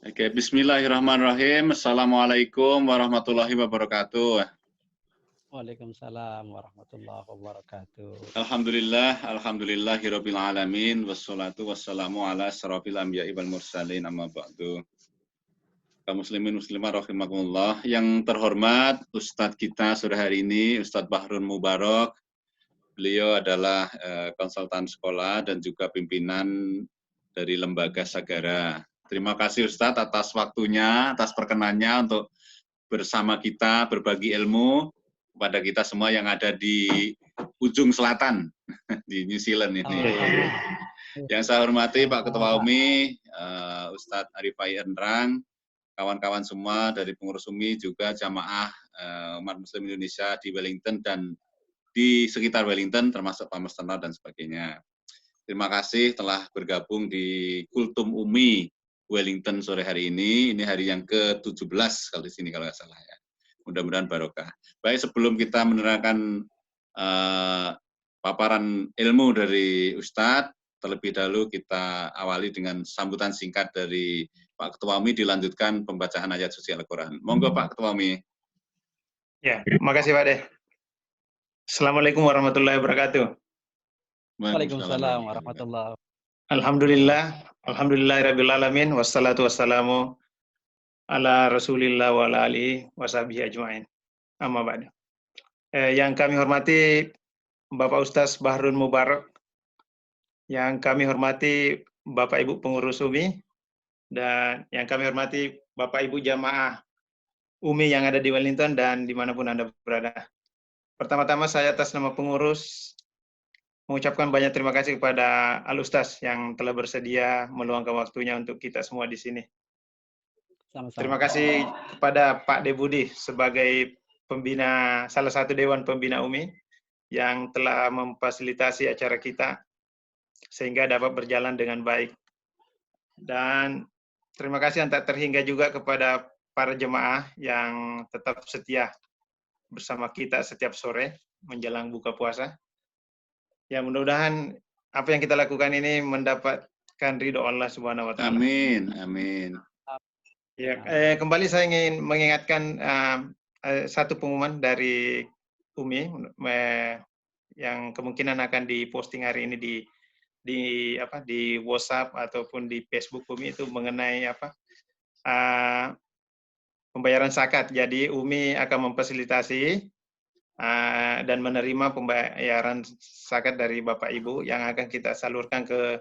Oke, bismillahirrahmanirrahim. Assalamualaikum warahmatullahi wabarakatuh. Waalaikumsalam warahmatullahi wabarakatuh. Alhamdulillahirabbil alamin wassalatu wassalamu ala asyrofil anbiya'i wal mursalin amma ba'du. Kaum muslimin muslimah rahimakumullah. Yang terhormat Ustadz kita sore hari ini, Ustadz Bahrun Mubarak. Beliau adalah konsultan sekolah dan juga pimpinan dari Lembaga Sagara. Terima kasih Ustadz atas waktunya, atas perkenannya untuk bersama kita berbagi ilmu kepada kita semua yang ada di ujung selatan di New Zealand ini. Yang saya hormati Pak Ketua UMI, Ustadz Arifai Enrang, kawan-kawan semua dari pengurus UMI, juga jamaah umat Muslim Indonesia di Wellington dan di sekitar Wellington, termasuk Pak Mustana dan sebagainya. Terima kasih telah bergabung di Kultum UMI Wellington sore hari ini. Ini hari yang ke-17 kalau di sini kalau nggak salah ya. Mudah-mudahan barokah. Baik, sebelum kita menerangkan paparan ilmu dari Ustadz, terlebih dahulu kita awali dengan sambutan singkat dari Pak Ketua UMI, dilanjutkan pembacaan ayat suci Al-Quran. Monggo Pak Ketua UMI. Ya, makasih Pak Deh. Assalamualaikum warahmatullahi wabarakatuh. Waalaikumsalam warahmatullahi wabarakatuh. Alhamdulillahirabbil alamin wassalatu wassalamu ala Rasulillah wa ala alihi washabihi ajmain. Amma ba'du. Yang kami hormati Bapak Ustaz Bahrun Mubarak, yang kami hormati Bapak Ibu pengurus UMI, dan yang kami hormati Bapak Ibu jamaah UMI yang ada di Wellington dan dimanapun Anda berada. Pertama-tama saya atas nama pengurus mengucapkan banyak terima kasih kepada Al-Ustaz yang telah bersedia meluangkan waktunya untuk kita semua di sini. Sama-sama. Terima kasih kepada Pak Debudi sebagai pembina, salah satu Dewan Pembina UMI yang telah memfasilitasi acara kita sehingga dapat berjalan dengan baik. Dan terima kasih yang tak terhingga juga kepada para jemaah yang tetap setia bersama kita setiap sore menjelang buka puasa. Ya, mudah-mudahan apa yang kita lakukan ini mendapatkan ridho Allah Subhanahu wa taala. Amin, amin. Ya, kembali saya ingin mengingatkan satu pengumuman dari UMI yang kemungkinan akan diposting hari ini di WhatsApp ataupun di Facebook UMI, itu mengenai pembayaran zakat. Jadi UMI akan memfasilitasi dan menerima pembayaran zakat dari Bapak Ibu yang akan kita salurkan ke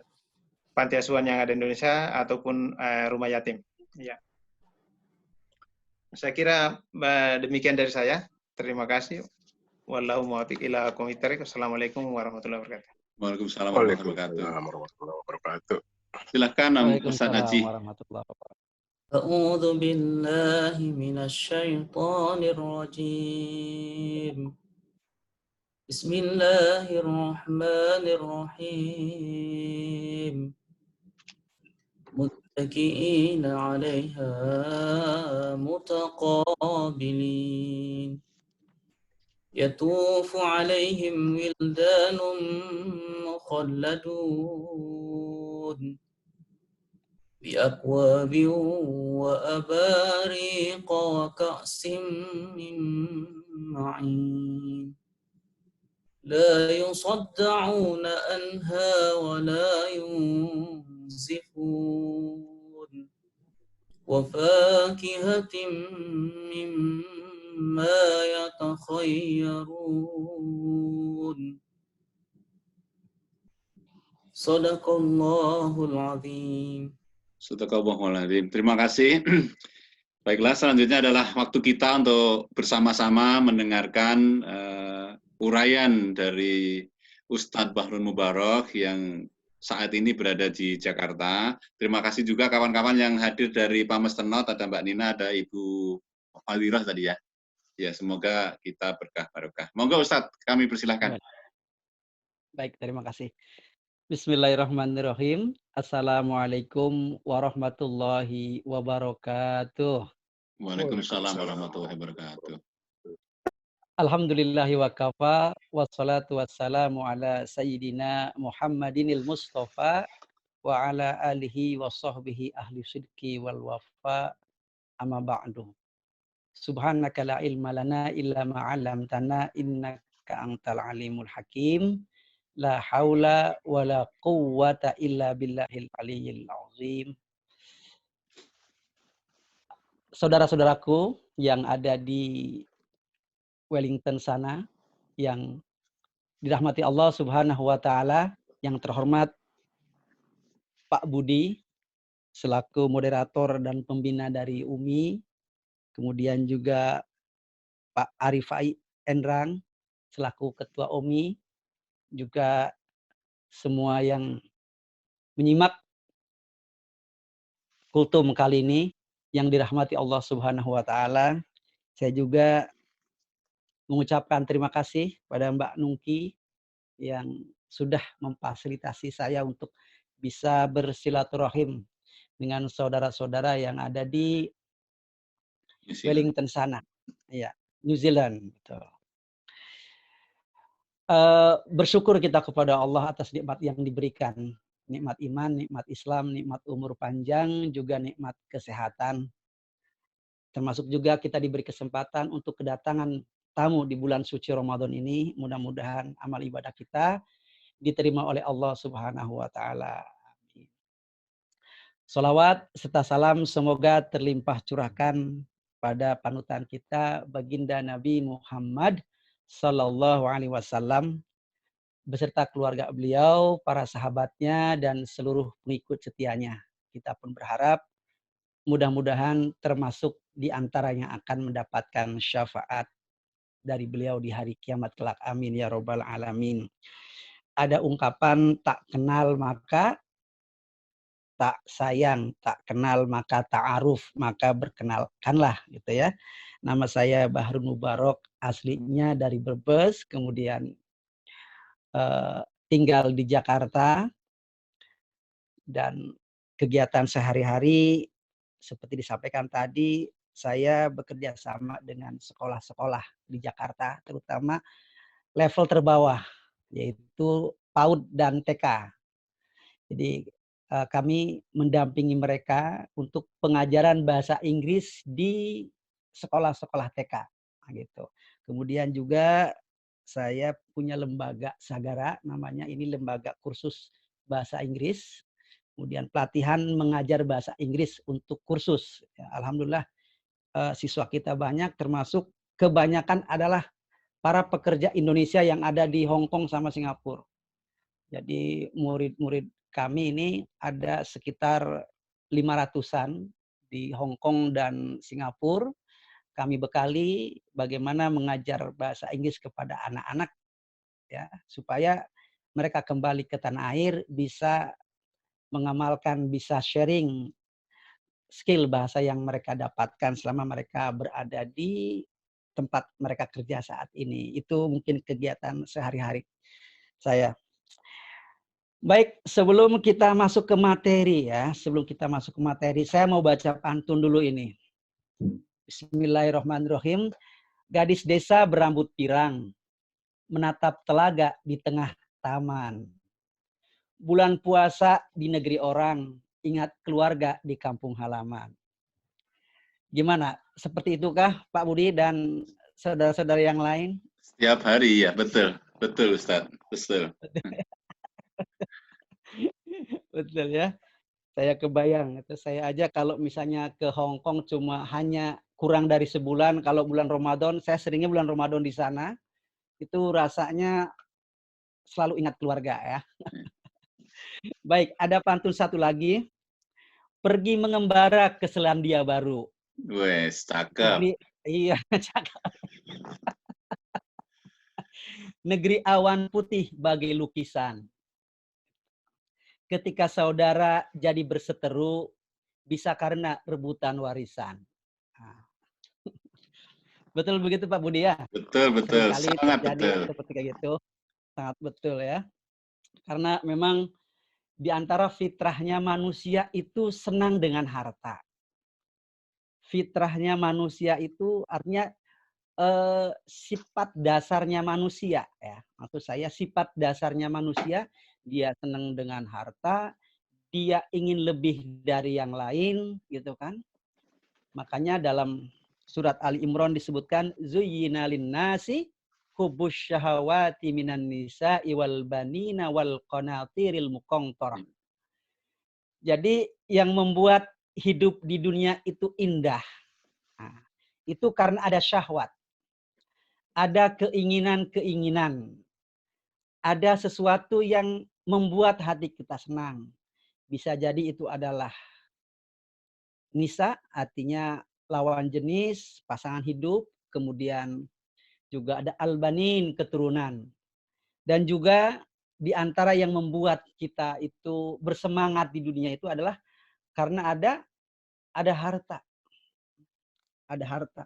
panti asuhan yang ada di Indonesia ataupun rumah yatim. Ya. Saya kira demikian dari saya. Terima kasih. Wallahu muwaffiq ila aqwamit thoriq. Assalamualaikum warahmatullahi wabarakatuh. Waalaikumsalam warahmatullahi wabarakatuh. Silakan Ustaz Haji. أعوذ بالله من الشيطان الرجيم بسم الله الرحمن الرحيم متكئين عليها متقابلين يطوف عليهم ولدان مخلدون بأكواب وأباريق وكأس من معين لا يصدعون عنها ولا ينزفون وفاكهة مما يتخيرون صدق الله العظيم. Sadaqallahul. Terima kasih. Baiklah, selanjutnya adalah waktu kita untuk bersama-sama mendengarkan uraian dari Ustadz Bahrun Mubarak yang saat ini berada di Jakarta. Terima kasih juga kawan-kawan yang hadir dari Pamestenot, ada Mbak Nina, ada Ibu Alwirah tadi ya. Ya, semoga kita berkah barokah. Monggo Ustadz, kami persilahkan. Baik, terima kasih. Bismillahirrahmanirrahim. Assalamualaikum warahmatullahi wabarakatuh. Waalaikumsalam warahmatullahi wabarakatuh. Alhamdulillahi wa kafa, wassalatu wassalamu ala sayyidina Muhammadinil Mustafa wa ala alihi wa sahbihi ahli sidqi wal wafa amma ba'du. Subhanaka la ilma lana illa ma 'allamtana innaka antal alimul hakim. La haula wa la quwwata illa billahil aliyyil azim. Saudara-saudaraku yang ada di Wellington sana, yang dirahmati Allah Subhanahu wa taala, yang terhormat Pak Budi selaku moderator dan pembina dari UMI, kemudian juga Pak Arifai Enrang selaku ketua UMI, juga semua yang menyimak kultum kali ini yang dirahmati Allah Subhanahu wa taala. Saya juga mengucapkan terima kasih pada Mbak Nungki yang sudah memfasilitasi saya untuk bisa bersilaturahim dengan saudara-saudara yang ada di Wellington sana. Ya, New Zealand. Betul. Bersyukur kita kepada Allah atas nikmat yang diberikan. Nikmat iman, nikmat Islam, nikmat umur panjang, juga nikmat kesehatan. Termasuk juga kita diberi kesempatan untuk kedatangan tamu di bulan suci Ramadan ini. Mudah-mudahan amal ibadah kita diterima oleh Allah Subhanahu wa taala. Salawat serta salam semoga terlimpah curahkan pada panutan kita baginda Nabi Muhammad sallallahu alaihi wasallam beserta keluarga beliau, para sahabatnya dan seluruh pengikut setianya. Kita pun berharap mudah-mudahan termasuk di antara yang akan mendapatkan syafaat dari beliau di hari kiamat kelak. Amin ya rabbal alamin. Ada ungkapan tak kenal maka tak sayang, tak kenal maka ta'aruf, maka berkenalkanlah gitu ya. Nama saya Bahrul Mubarak, aslinya dari Brebes, kemudian tinggal di Jakarta, dan kegiatan sehari-hari seperti disampaikan tadi, saya bekerja sama dengan sekolah-sekolah di Jakarta, terutama level terbawah, yaitu PAUD dan TK. Jadi kami mendampingi mereka untuk pengajaran bahasa Inggris di sekolah-sekolah TK. Gitu. Kemudian juga saya punya lembaga Sagara, namanya ini lembaga kursus bahasa Inggris. Kemudian pelatihan mengajar bahasa Inggris untuk kursus. Ya, alhamdulillah siswa kita banyak, termasuk kebanyakan adalah para pekerja Indonesia yang ada di Hong Kong sama Singapura. Jadi murid-murid kami ini ada sekitar 500-an di Hong Kong dan Singapura. Kami bekali bagaimana mengajar bahasa Inggris kepada anak-anak ya, supaya mereka kembali ke tanah air bisa mengamalkan, bisa sharing skill bahasa yang mereka dapatkan selama mereka berada di tempat mereka kerja saat ini. Itu mungkin kegiatan sehari-hari saya. Baik, sebelum kita masuk ke materi ya, saya mau baca pantun dulu ini. Bismillahirrahmanirrahim. Gadis desa berambut pirang, menatap telaga di tengah taman. Bulan puasa di negeri orang, ingat keluarga di kampung halaman. Gimana? Seperti itukah Pak Budi dan saudara-saudara yang lain? Setiap hari ya, betul. Betul Ustaz, betul. Betul ya. Saya kebayang, itu saya aja kalau misalnya ke Hong Kong cuma hanya kurang dari sebulan, kalau bulan Ramadan, saya seringnya bulan Ramadan di sana, itu rasanya selalu ingat keluarga ya. Baik, ada pantun satu lagi. Pergi mengembara ke Selandia Baru. Wes, cakep. Iya, cakep. Negeri awan putih bagai lukisan. Ketika saudara jadi berseteru, bisa karena rebutan warisan. Nah. Betul begitu Pak Budi ya? Betul, betul. Sangat betul. Seperti kayak gitu. Sangat betul ya. Karena memang di antara fitrahnya manusia itu senang dengan harta. Fitrahnya manusia itu artinya sifat dasarnya manusia ya. Maksud saya sifat dasarnya manusia, dia senang dengan harta, dia ingin lebih dari yang lain, gitu kan. Makanya dalam surat Ali Imran disebutkan zuyyina lin-nasi hubbus syahawati minan nisa'i wal banina wal qanatiril muqantarah. Jadi yang membuat hidup di dunia itu indah. Nah, itu karena ada syahwat. Ada keinginan-keinginan. Ada sesuatu yang membuat hati kita senang. Bisa jadi itu adalah nisa, artinya lawan jenis, pasangan hidup. Kemudian juga ada albanin, keturunan. Dan juga di antara yang membuat kita itu bersemangat di dunia itu adalah karena ada harta. Ada harta.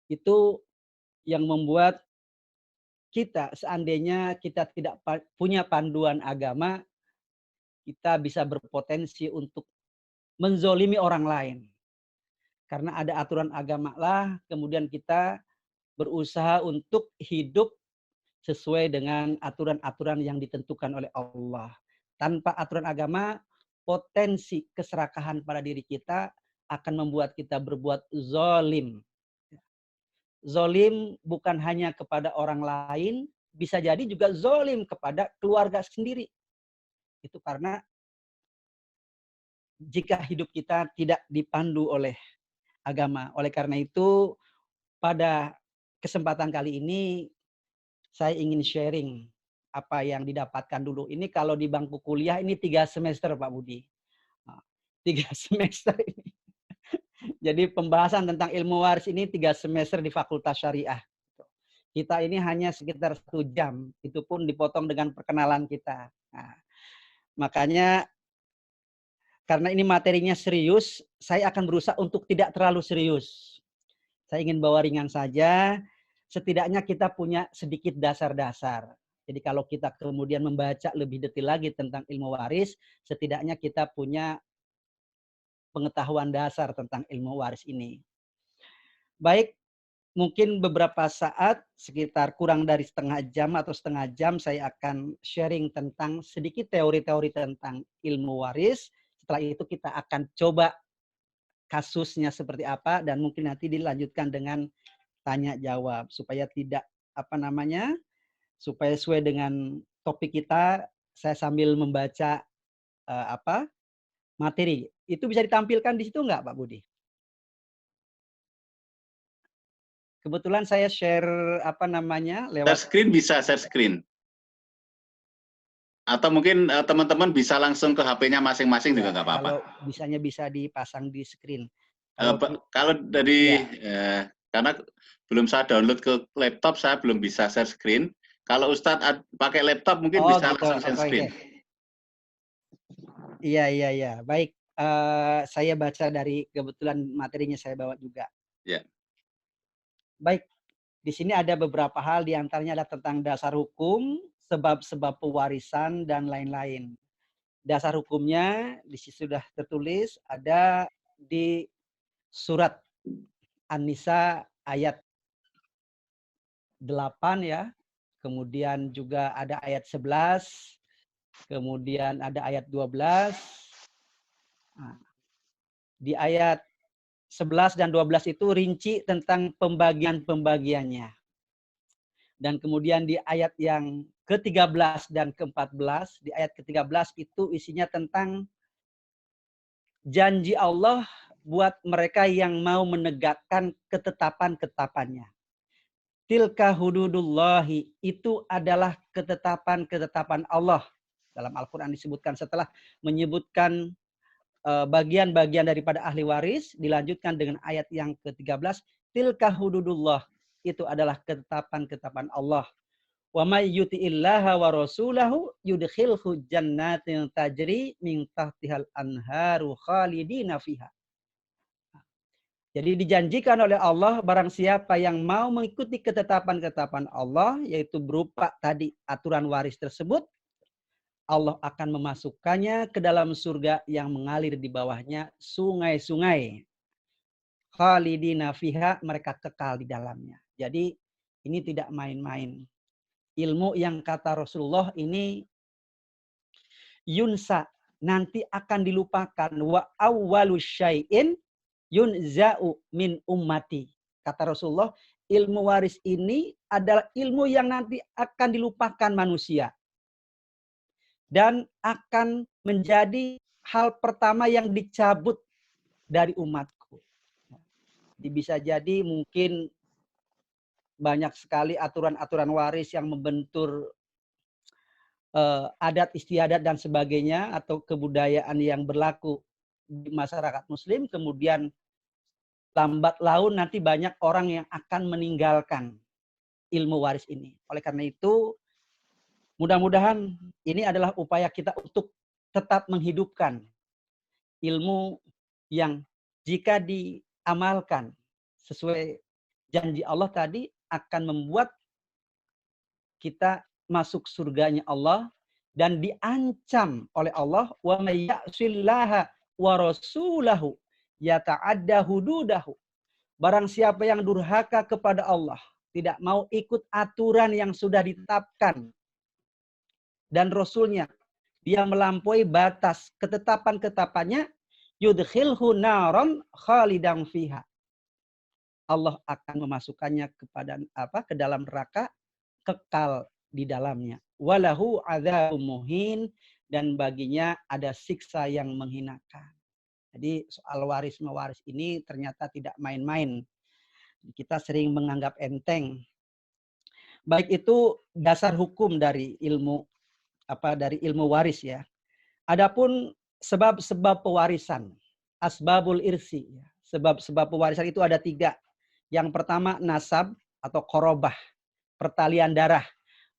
Itu yang membuat kita, seandainya kita tidak punya panduan agama, kita bisa berpotensi untuk menzolimi orang lain. Karena ada aturan agama lah, kemudian kita berusaha untuk hidup sesuai dengan aturan-aturan yang ditentukan oleh Allah. Tanpa aturan agama, potensi keserakahan pada diri kita akan membuat kita berbuat zolim. Zolim bukan hanya kepada orang lain, bisa jadi juga zolim kepada keluarga sendiri. Itu karena jika hidup kita tidak dipandu oleh agama. Oleh karena itu, pada kesempatan kali ini, saya ingin sharing apa yang didapatkan dulu. Ini kalau di bangku kuliah, ini 3 semester Pak Budi. 3 semester ini. Jadi pembahasan tentang ilmu waris ini 3 semester di Fakultas Syariah. Kita ini hanya sekitar 1 jam. Itu pun dipotong dengan perkenalan kita. Nah, makanya karena ini materinya serius, saya akan berusaha untuk tidak terlalu serius. Saya ingin bawa ringan saja, setidaknya kita punya sedikit dasar-dasar. Jadi kalau kita kemudian membaca lebih detail lagi tentang ilmu waris, setidaknya kita punya pengetahuan dasar tentang ilmu waris ini. Baik, mungkin beberapa saat, sekitar kurang dari setengah jam atau setengah jam, saya akan sharing tentang sedikit teori-teori tentang ilmu waris. Setelah itu kita akan coba kasusnya seperti apa, dan mungkin nanti dilanjutkan dengan tanya jawab supaya tidak supaya sesuai dengan topik kita. Saya sambil membaca materi. Itu bisa ditampilkan di situ nggak Pak Budi? Kebetulan saya share lewat Share screen bisa, share screen. Atau mungkin teman-teman bisa langsung ke HP-nya masing-masing juga nggak apa-apa. Kalau bisanya bisa dipasang di screen. Kalau dari karena belum saya download ke laptop, saya belum bisa share screen. Kalau Ustadz pakai laptop mungkin bisa gitu. langsung share screen. Iya. Baik, saya baca dari kebetulan materinya saya bawa juga. Ya. Baik, di sini ada beberapa hal, diantaranya ada tentang dasar hukum, sebab-sebab pewarisan, dan lain-lain. Dasar hukumnya di sini sudah tertulis, ada di surat An-Nisa ayat 8 ya. Kemudian juga ada ayat 11, kemudian ada ayat 12. Nah, di ayat 11 dan 12 itu rinci tentang pembagian-pembagiannya. Dan kemudian di ayat yang ke-13 dan ke-14, di ayat ke-13 itu isinya tentang janji Allah buat mereka yang mau menegakkan ketetapan-ketetapannya. Tilka hududullahi, itu adalah ketetapan-ketetapan Allah. Dalam Al-Quran disebutkan, setelah menyebutkan bagian-bagian daripada ahli waris, dilanjutkan dengan ayat yang ke-13, tilka hududullah, itu adalah ketetapan-ketetapan Allah. Wa may yuti'illaha wa rasulahu yudkhilhu jannatin tajri min tahtihal anharu khalidina fiha. Jadi dijanjikan oleh Allah, barang siapa yang mau mengikuti ketetapan-ketetapan Allah, yaitu berupa tadi aturan waris tersebut, Allah akan memasukkannya ke dalam surga yang mengalir di bawahnya sungai-sungai. Khalidina fiha, mereka kekal di dalamnya. Jadi ini tidak main-main. Ilmu yang kata Rasulullah ini yunsa nanti akan dilupakan. Wa awwalu syai'in yunza'u min ummati. Kata Rasulullah, ilmu waris ini adalah ilmu yang nanti akan dilupakan manusia. Dan akan menjadi hal pertama yang dicabut dari umatku. Jadi bisa jadi mungkin banyak sekali aturan-aturan waris yang membentur adat istiadat dan sebagainya atau kebudayaan yang berlaku di masyarakat muslim, kemudian lambat laun nanti banyak orang yang akan meninggalkan ilmu waris ini. Oleh karena itu, mudah-mudahan ini adalah upaya kita untuk tetap menghidupkan ilmu yang jika diamalkan sesuai janji Allah tadi akan membuat kita masuk surganya Allah dan diancam oleh Allah, wa may ya'sillaha wa rasulahu yata'adda hududahu. Barang siapa yang durhaka kepada Allah, tidak mau ikut aturan yang sudah ditetapkan dan Rasulnya, dia melampaui batas ketetapan-ketetapannya, yudkhilhu naron khalidan fiha. Allah akan memasukkannya ke dalam neraka, kekal di dalamnya. Walahu adzabun muhin, dan baginya ada siksa yang menghinakan. Jadi soal waris mewaris ini ternyata tidak main-main. Kita sering menganggap enteng. Baik itu dasar hukum dari ilmu waris ya. Adapun sebab-sebab pewarisan, asbabul irsi. Sebab-sebab pewarisan itu ada 3. Yang pertama nasab atau korobah, pertalian darah.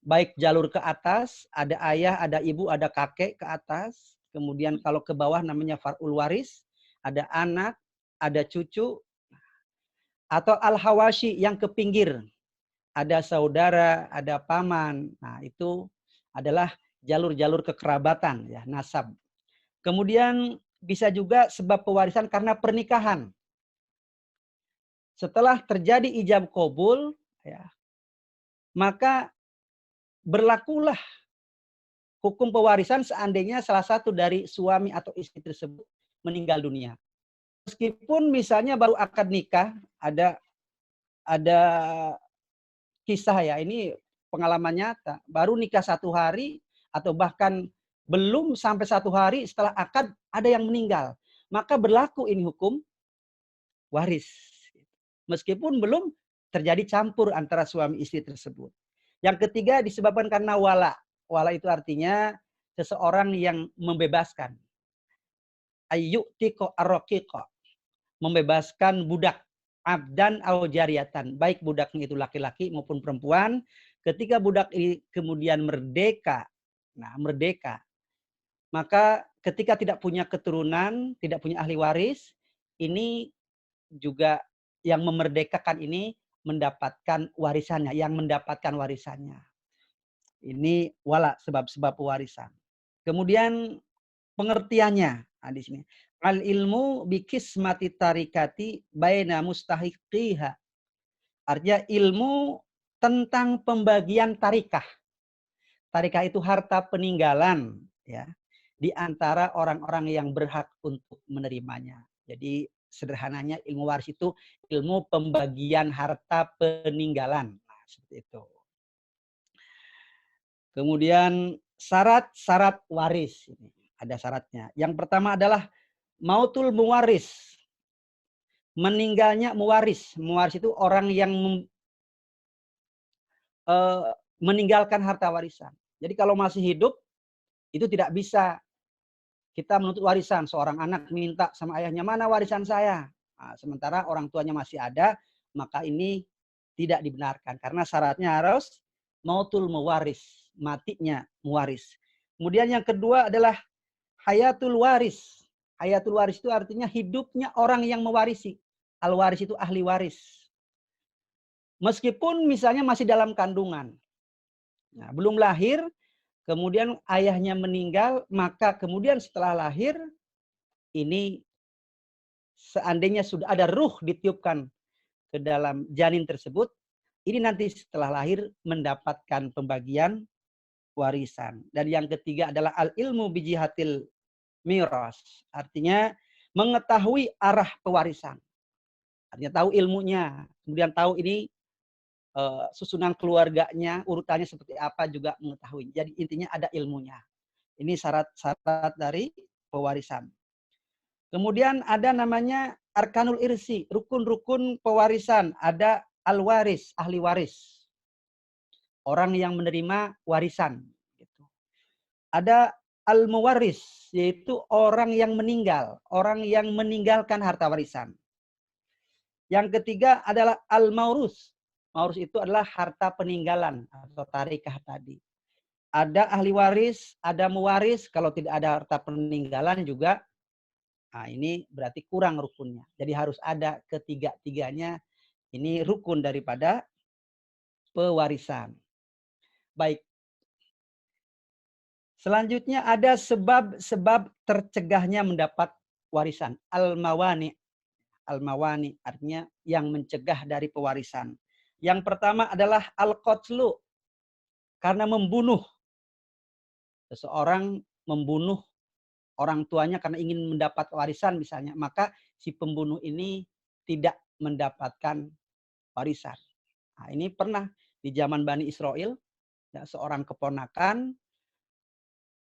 Baik jalur ke atas, ada ayah, ada ibu, ada kakek ke atas. Kemudian kalau ke bawah namanya far'ul waris, ada anak, ada cucu. Atau al-hawashi yang ke pinggir, ada saudara, ada paman. Nah itu adalah jalur-jalur kekerabatan, ya, nasab. Kemudian bisa juga sebab pewarisan karena pernikahan. Setelah terjadi ijab qabul, ya, maka berlakulah hukum pewarisan seandainya salah satu dari suami atau istri tersebut meninggal dunia. Meskipun misalnya baru akad nikah, ada kisah ya, ini pengalaman nyata. Baru nikah 1 hari atau bahkan belum sampai 1 hari setelah akad ada yang meninggal. Maka berlaku ini hukum waris. Meskipun belum terjadi campur antara suami istri tersebut. Yang ketiga disebabkan karena wala. Wala itu artinya seseorang yang membebaskan. Ayyu'tiqo arraqiqa. Membebaskan budak. Abdan au jariatan. Baik budaknya itu laki-laki maupun perempuan. Ketika budak ini kemudian merdeka. Nah, merdeka. Maka ketika tidak punya keturunan, tidak punya ahli waris, ini juga yang memerdekakan ini mendapatkan warisannya, yang mendapatkan warisannya. Ini wala, sebab-sebab pewarisan. Kemudian pengertiannya di sini. Al ilmu bikismati tarikati baina mustahiqiha. Artinya ilmu tentang pembagian tarikah. Tarikah itu harta peninggalan, ya, di antara orang-orang yang berhak untuk menerimanya. Jadi sederhananya ilmu waris itu ilmu pembagian harta peninggalan. Nah, seperti itu. Kemudian syarat-syarat waris. Ini ada syaratnya. Yang pertama adalah mautul muwaris. Meninggalnya muwaris. Muwaris itu orang yang meninggalkan harta warisan. Jadi kalau masih hidup, itu tidak bisa kita menuntut warisan. Seorang anak minta sama ayahnya, mana warisan saya? Nah, sementara orang tuanya masih ada, maka ini tidak dibenarkan. Karena syaratnya harus mautul muwaris, matinya muwaris. Kemudian yang kedua adalah hayatul waris. Hayatul waris itu artinya hidupnya orang yang mewarisi. Al waris itu ahli waris. Meskipun misalnya masih dalam kandungan. Nah, belum lahir, kemudian ayahnya meninggal, maka kemudian setelah lahir, ini seandainya sudah ada ruh ditiupkan ke dalam janin tersebut, ini nanti setelah lahir mendapatkan pembagian warisan. Dan yang ketiga adalah al-ilmu bijihatil miras. Artinya mengetahui arah pewarisan. Artinya tahu ilmunya, kemudian tahu ini susunan keluarganya, urutannya seperti apa juga mengetahui. Jadi intinya ada ilmunya. Ini syarat-syarat dari pewarisan. Kemudian ada namanya arkanul irsi, rukun-rukun pewarisan. Ada al-waris, ahli waris. Orang yang menerima warisan. Gitu. Ada al-muwaris, yaitu orang yang meninggal. Orang yang meninggalkan harta warisan. Yang ketiga adalah al-maurus. Maurus itu adalah harta peninggalan atau tarikah tadi. Ada ahli waris, ada mewaris. Kalau tidak ada harta peninggalan juga, nah ini berarti kurang rukunnya. Jadi harus ada ketiga-tiganya. Ini rukun daripada pewarisan. Baik. Selanjutnya ada sebab-sebab tercegahnya mendapat warisan. Al-mawani. Al-mawani artinya yang mencegah dari pewarisan. Yang pertama adalah al-qatlu. Karena membunuh. Seseorang membunuh orang tuanya karena ingin mendapat warisan misalnya. Maka si pembunuh ini tidak mendapatkan warisan. Nah, ini pernah di zaman Bani Israel. Ya, seorang keponakan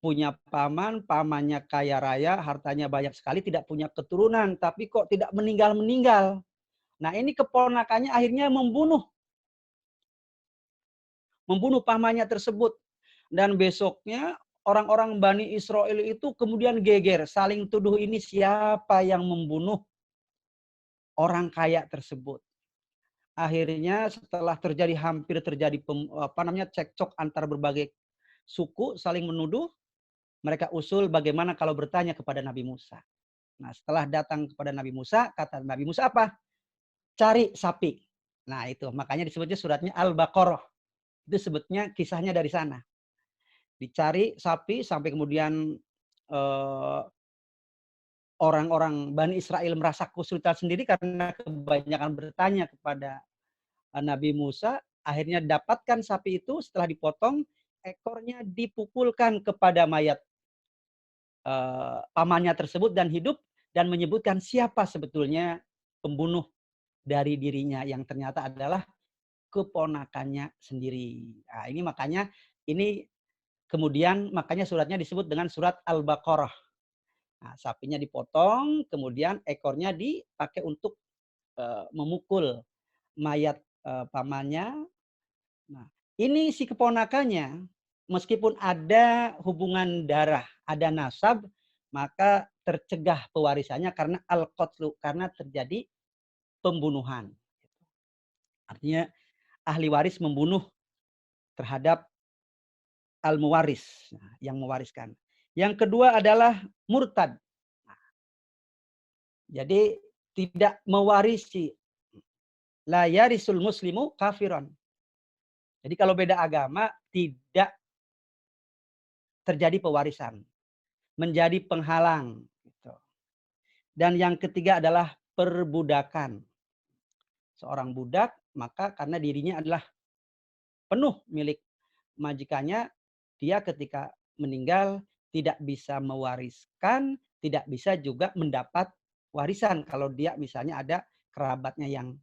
punya paman, pamannya kaya raya, hartanya banyak sekali, tidak punya keturunan. Tapi kok tidak meninggal-meninggal. Nah ini keponakannya akhirnya membunuh pamannya tersebut. Dan besoknya orang-orang Bani Israel itu kemudian geger, saling tuduh ini siapa yang membunuh orang kaya tersebut. Akhirnya setelah hampir terjadi cekcok antar berbagai suku saling menuduh, mereka usul bagaimana kalau bertanya kepada Nabi Musa. Nah, setelah datang kepada Nabi Musa, kata Nabi Musa apa? Cari sapi. Nah, itu makanya disebutnya suratnya Al-Baqarah. Itu sebetulnya kisahnya dari sana. Dicari sapi sampai kemudian orang-orang Bani Israel merasa kesulitan sendiri karena kebanyakan bertanya kepada Nabi Musa. Akhirnya dapatkan sapi itu, setelah dipotong, ekornya dipukulkan kepada mayat pamannya tersebut dan hidup, dan menyebutkan siapa sebetulnya pembunuh dari dirinya yang ternyata adalah keponakannya sendiri. Nah, ini makanya makanya suratnya disebut dengan surat Al-Baqarah. Nah, sapinya dipotong, kemudian ekornya dipakai untuk memukul mayat pamannya. Nah, ini si keponakannya, meskipun ada hubungan darah, ada nasab, maka tercegah pewarisannya karena al-qatlu, karena terjadi pembunuhan. Artinya ahli waris membunuh terhadap al-muwaris, yang mewariskan. Yang kedua adalah murtad. Jadi tidak mewarisi. La yarisul muslimu kafiron. Jadi kalau beda agama tidak terjadi pewarisan. Menjadi penghalang. Dan yang ketiga adalah perbudakan. Seorang budak, maka karena dirinya adalah penuh milik majikannya, dia ketika meninggal tidak bisa mewariskan, tidak bisa juga mendapat warisan kalau dia misalnya ada kerabatnya yang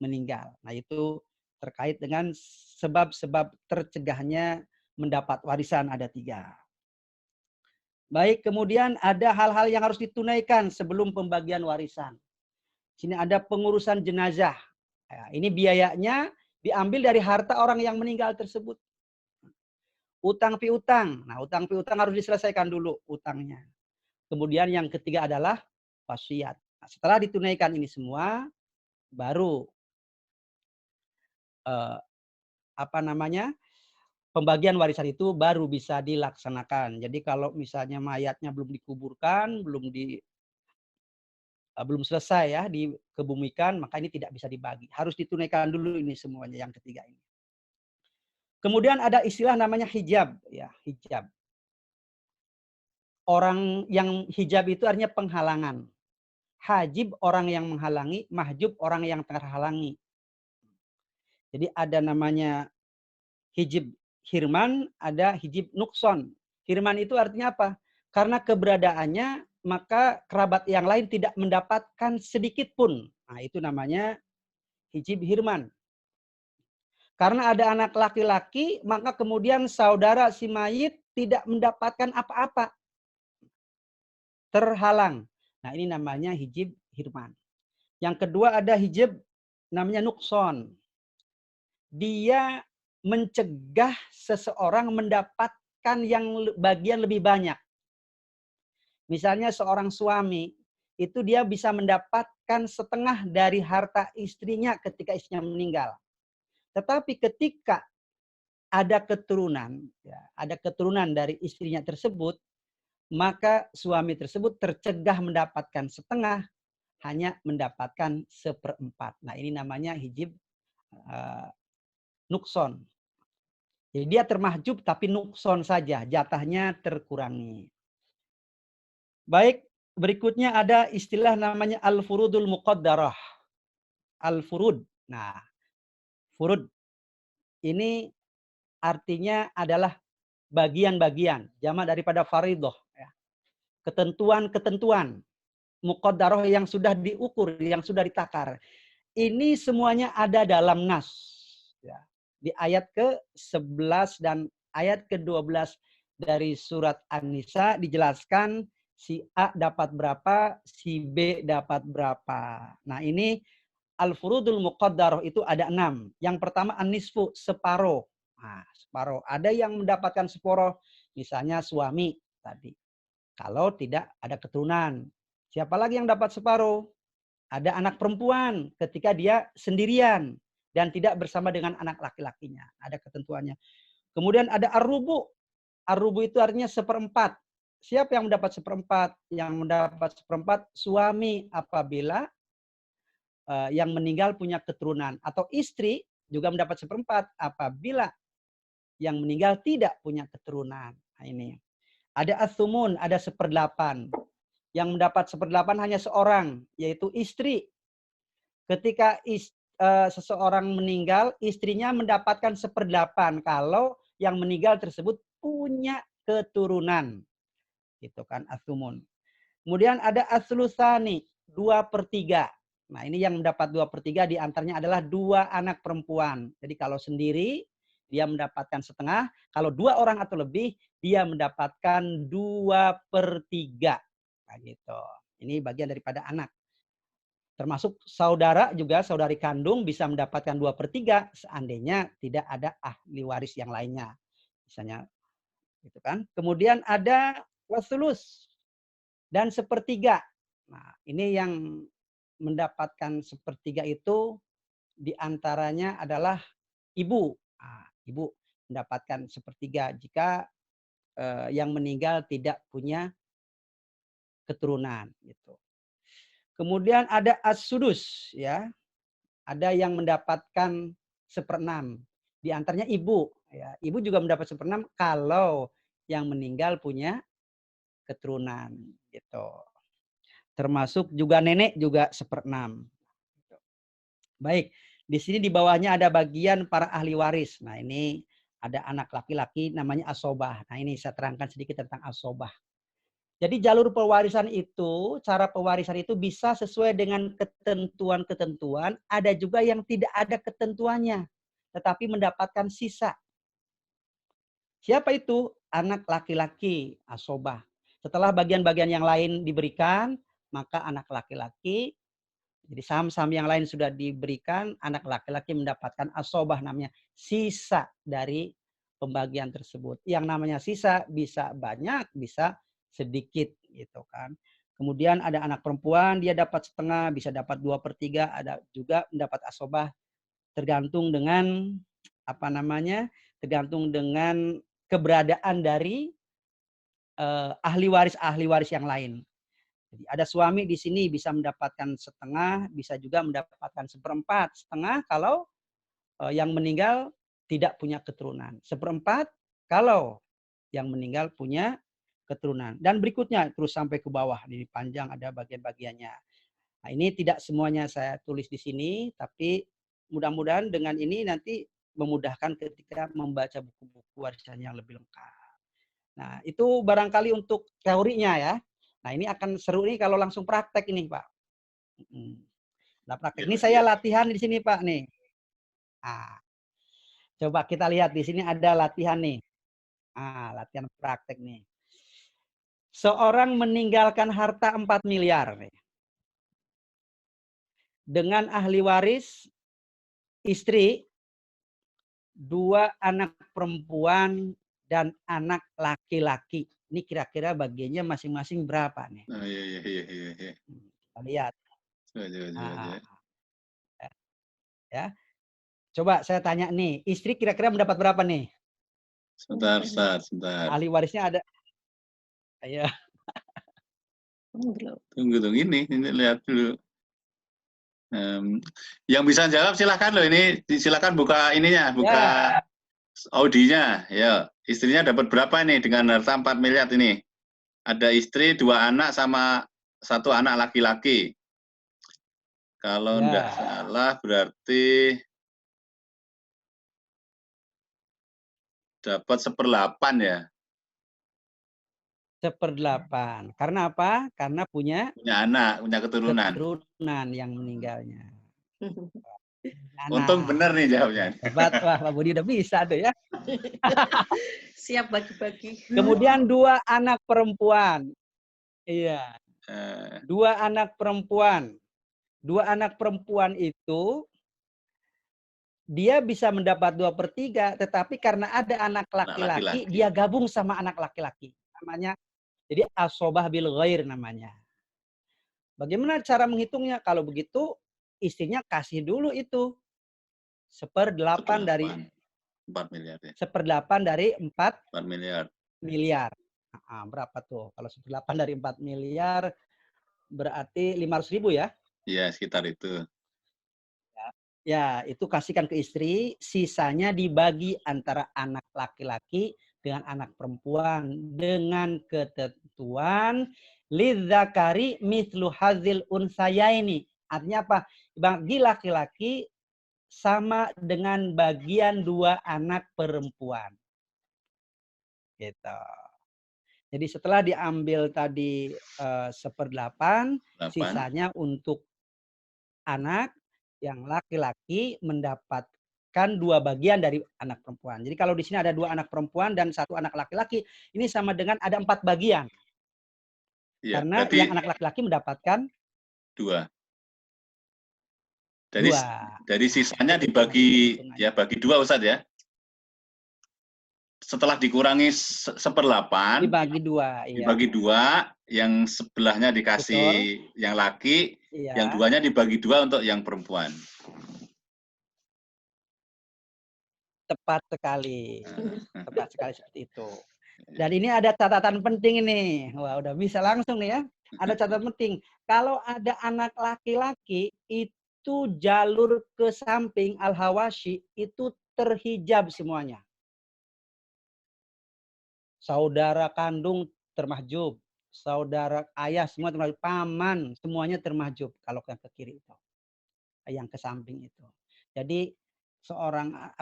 meninggal. Nah, itu terkait dengan sebab-sebab tercegahnya mendapat warisan ada 3. Baik, kemudian ada hal-hal yang harus ditunaikan sebelum pembagian warisan. Sini ada pengurusan jenazah. Ya, ini biayanya diambil dari harta orang yang meninggal tersebut. Utang piutang. Nah, utang piutang harus diselesaikan dulu utangnya. Kemudian yang ketiga adalah wasiat. Nah, setelah ditunaikan ini semua, baru pembagian warisan itu baru bisa dilaksanakan. Jadi kalau misalnya mayatnya belum dikuburkan, belum selesai ya dikebumikan, maka ini tidak bisa dibagi. Harus ditunaikan dulu ini semuanya yang ketiga ini. Kemudian ada istilah namanya hijab, ya, hijab. Orang yang hijab itu artinya penghalangan. Hajib orang yang menghalangi, mahjub orang yang terhalangi. Jadi ada namanya hijab hirman, ada hijab nukson. Hirman itu artinya apa? karena keberadaannya, maka kerabat yang lain tidak mendapatkan sedikit pun. Nah, itu namanya hijib hirman. Karena ada anak laki-laki, maka kemudian saudara si mayit tidak mendapatkan apa-apa. Terhalang. Nah, ini namanya hijib hirman. Yang kedua ada hijib namanya nukson. Dia mencegah seseorang mendapatkan yang bagian lebih banyak. Misalnya seorang suami, itu dia bisa mendapatkan setengah dari harta istrinya ketika istrinya meninggal. Tetapi ketika ada keturunan, ya, ada keturunan dari istrinya tersebut, maka suami tersebut tercegah mendapatkan setengah, hanya mendapatkan 1/4. Nah, ini namanya hijib nukson. Jadi dia termahjub tapi nukson saja, jatahnya terkurangi. Baik, berikutnya ada istilah namanya al-furudul muqaddarah. Al-furud. Nah, furud ini artinya adalah bagian-bagian, jamak daripada faridoh. Ya. Ketentuan-ketentuan muqaddarah yang sudah diukur, yang sudah ditakar. Ini semuanya ada dalam nas. Ya. Di ayat ke-11 dan ayat ke-12 dari surat An-Nisa dijelaskan si A dapat berapa, si B dapat berapa. Nah, ini al-furudul muqaddarah itu ada 6. Yang pertama an-nisfu, separuh. Nah, separuh. Ada yang mendapatkan separuh, misalnya suami tadi. Kalau tidak ada keturunan. Siapa lagi yang dapat separuh? Ada anak perempuan ketika dia sendirian dan tidak bersama dengan anak laki-lakinya. Ada ketentuannya. Kemudian ada ar-rubu. Ar-rubu itu artinya 1/4. Siapa yang mendapat 1/4? Yang mendapat 1/4 suami apabila yang meninggal punya keturunan. Atau istri juga mendapat 1/4 apabila yang meninggal tidak punya keturunan. Nah, ini. Ada as-sumun, ada 1/8. Yang mendapat 1/8 hanya seorang, yaitu istri. Ketika seseorang meninggal, istrinya mendapatkan 1/8 kalau yang meninggal tersebut punya keturunan. Itu kan as-sumun. Kemudian ada as-sulusani, 2/3. Nah, ini yang mendapat 2/3 diantaranya adalah 2 anak perempuan. Jadi kalau sendiri dia mendapatkan setengah, kalau 2 orang atau lebih dia mendapatkan 2/3. Nah, gitu. Ini bagian daripada anak. Termasuk saudara juga, saudari kandung bisa mendapatkan 2/3 seandainya tidak ada ahli waris yang lainnya. Misalnya gitu kan. Kemudian ada wasulus dan 1/3. Nah, ini yang mendapatkan 1/3 itu diantaranya adalah ibu. Nah, ibu mendapatkan 1/3 jika yang meninggal tidak punya keturunan. Gitu. Kemudian ada as-sudus, ya, ada yang mendapatkan 1/6. Di antaranya ibu. Ya, ibu juga mendapat 1/6 kalau yang meninggal punya keturunan. Gitu. Termasuk juga nenek juga 1/6. Baik, di sini di bawahnya ada bagian para ahli waris. Nah, ini ada anak laki-laki namanya asobah. Nah, ini saya terangkan sedikit tentang asobah. Jadi jalur pewarisan itu, cara pewarisan itu bisa sesuai dengan ketentuan-ketentuan. Ada juga yang tidak ada ketentuannya, tetapi mendapatkan sisa. Siapa itu? Anak laki-laki, asobah. Setelah bagian-bagian yang lain diberikan, maka anak laki-laki, jadi saham-saham yang lain sudah diberikan, anak laki-laki mendapatkan asobah, namanya sisa dari pembagian tersebut. Yang namanya sisa bisa banyak, bisa sedikit, gitu kan. Kemudian ada anak perempuan, dia dapat setengah, bisa dapat 2/3, ada juga mendapat asobah, tergantung dengan apa namanya, tergantung dengan keberadaan dari ahli waris yang lain. Jadi ada suami di sini bisa mendapatkan setengah, bisa juga mendapatkan 1/4. Setengah kalau yang meninggal tidak punya keturunan. 1/4 kalau yang meninggal punya keturunan. Dan berikutnya terus sampai ke bawah. Ini panjang ada bagian-bagiannya. Nah, ini tidak semuanya saya tulis di sini, tapi mudah-mudahan dengan ini nanti memudahkan ketika membaca buku-buku warisan yang lebih lengkap. Nah, itu barangkali untuk teorinya ya. Nah, ini akan seru nih kalau langsung praktek ini, Pak. Nah, praktek. Ini saya latihan di sini, Pak, nih. Nah, coba kita lihat di sini ada latihan nih. Latihan praktek nih. Seorang meninggalkan harta 4 miliar nih. Dengan ahli waris, istri, 2 anak perempuan, dan anak laki-laki. Ini kira-kira bagiannya masing-masing berapa nih? Oh, iya. Kita lihat. Coba. Ya. Coba saya tanya nih, istri kira-kira mendapat berapa nih? Sebentar. Ahli warisnya ada. Ayo. Tunggu ini lihat dulu. Yang bisa jawab silahkan loh, ini silakan buka ininya, buka audinya. Ya, istrinya dapat berapa nih dengan harta 4 miliar ini? Ada istri, 2 anak sama 1 anak laki-laki. Kalau enggak salah berarti dapat 1/8 ya. 1/8. Karena apa? Karena punya anak, punya keturunan. Keturunan yang meninggalnya. Untung benar nih jawabnya. Hebat, wah Pak Budi udah bisa tuh ya. Siap bagi-bagi. Kemudian 2 anak perempuan. Iya. 2 anak perempuan. 2 anak perempuan itu dia bisa mendapat 2/3, tetapi karena ada anak laki-laki, dia gabung sama anak laki-laki. Namanya, jadi asobah bil ghair namanya. Bagaimana cara menghitungnya? Kalau begitu, istrinya kasih dulu itu 1/8 dari 4 miliar ya. 1/8 dari 4 miliar. Berapa tuh? Kalau 1/8 dari 4 miliar berarti 500.000 ya? Iya, sekitar itu. Ya, itu kasihkan ke istri, sisanya dibagi antara anak laki-laki dengan anak perempuan dengan ketentuan lidzakari mithlu hadzil unsayaini. Artinya apa? Bagi laki-laki sama dengan bagian 2 anak perempuan. Gitu. Jadi setelah diambil tadi 1/8, sisanya untuk anak yang laki-laki mendapatkan 2 bagian dari anak perempuan. Jadi kalau di sini ada 2 anak perempuan dan 1 anak laki-laki, ini sama dengan ada 4 bagian. Ya, karena yang anak laki-laki mendapatkan 2. Dari sisanya dibagi ya, bagi 2 Ustaz ya. Setelah dikurangi 1/8, dibagi 2, iya. Dibagi 2, yang sebelahnya dikasih yang laki, yang 2-nya dibagi 2 untuk yang perempuan. Tepat sekali. Tepat sekali seperti itu. Dan ini ada catatan penting ini. Wah, udah bisa langsung nih ya. Ada catatan penting. Kalau ada anak laki-laki, itu jalur ke samping al-hawashi itu terhijab semuanya. Saudara kandung termahjub, saudara ayah semua termahjub, paman semuanya termahjub kalau yang ke kiri itu, yang ke samping itu. Jadi seorang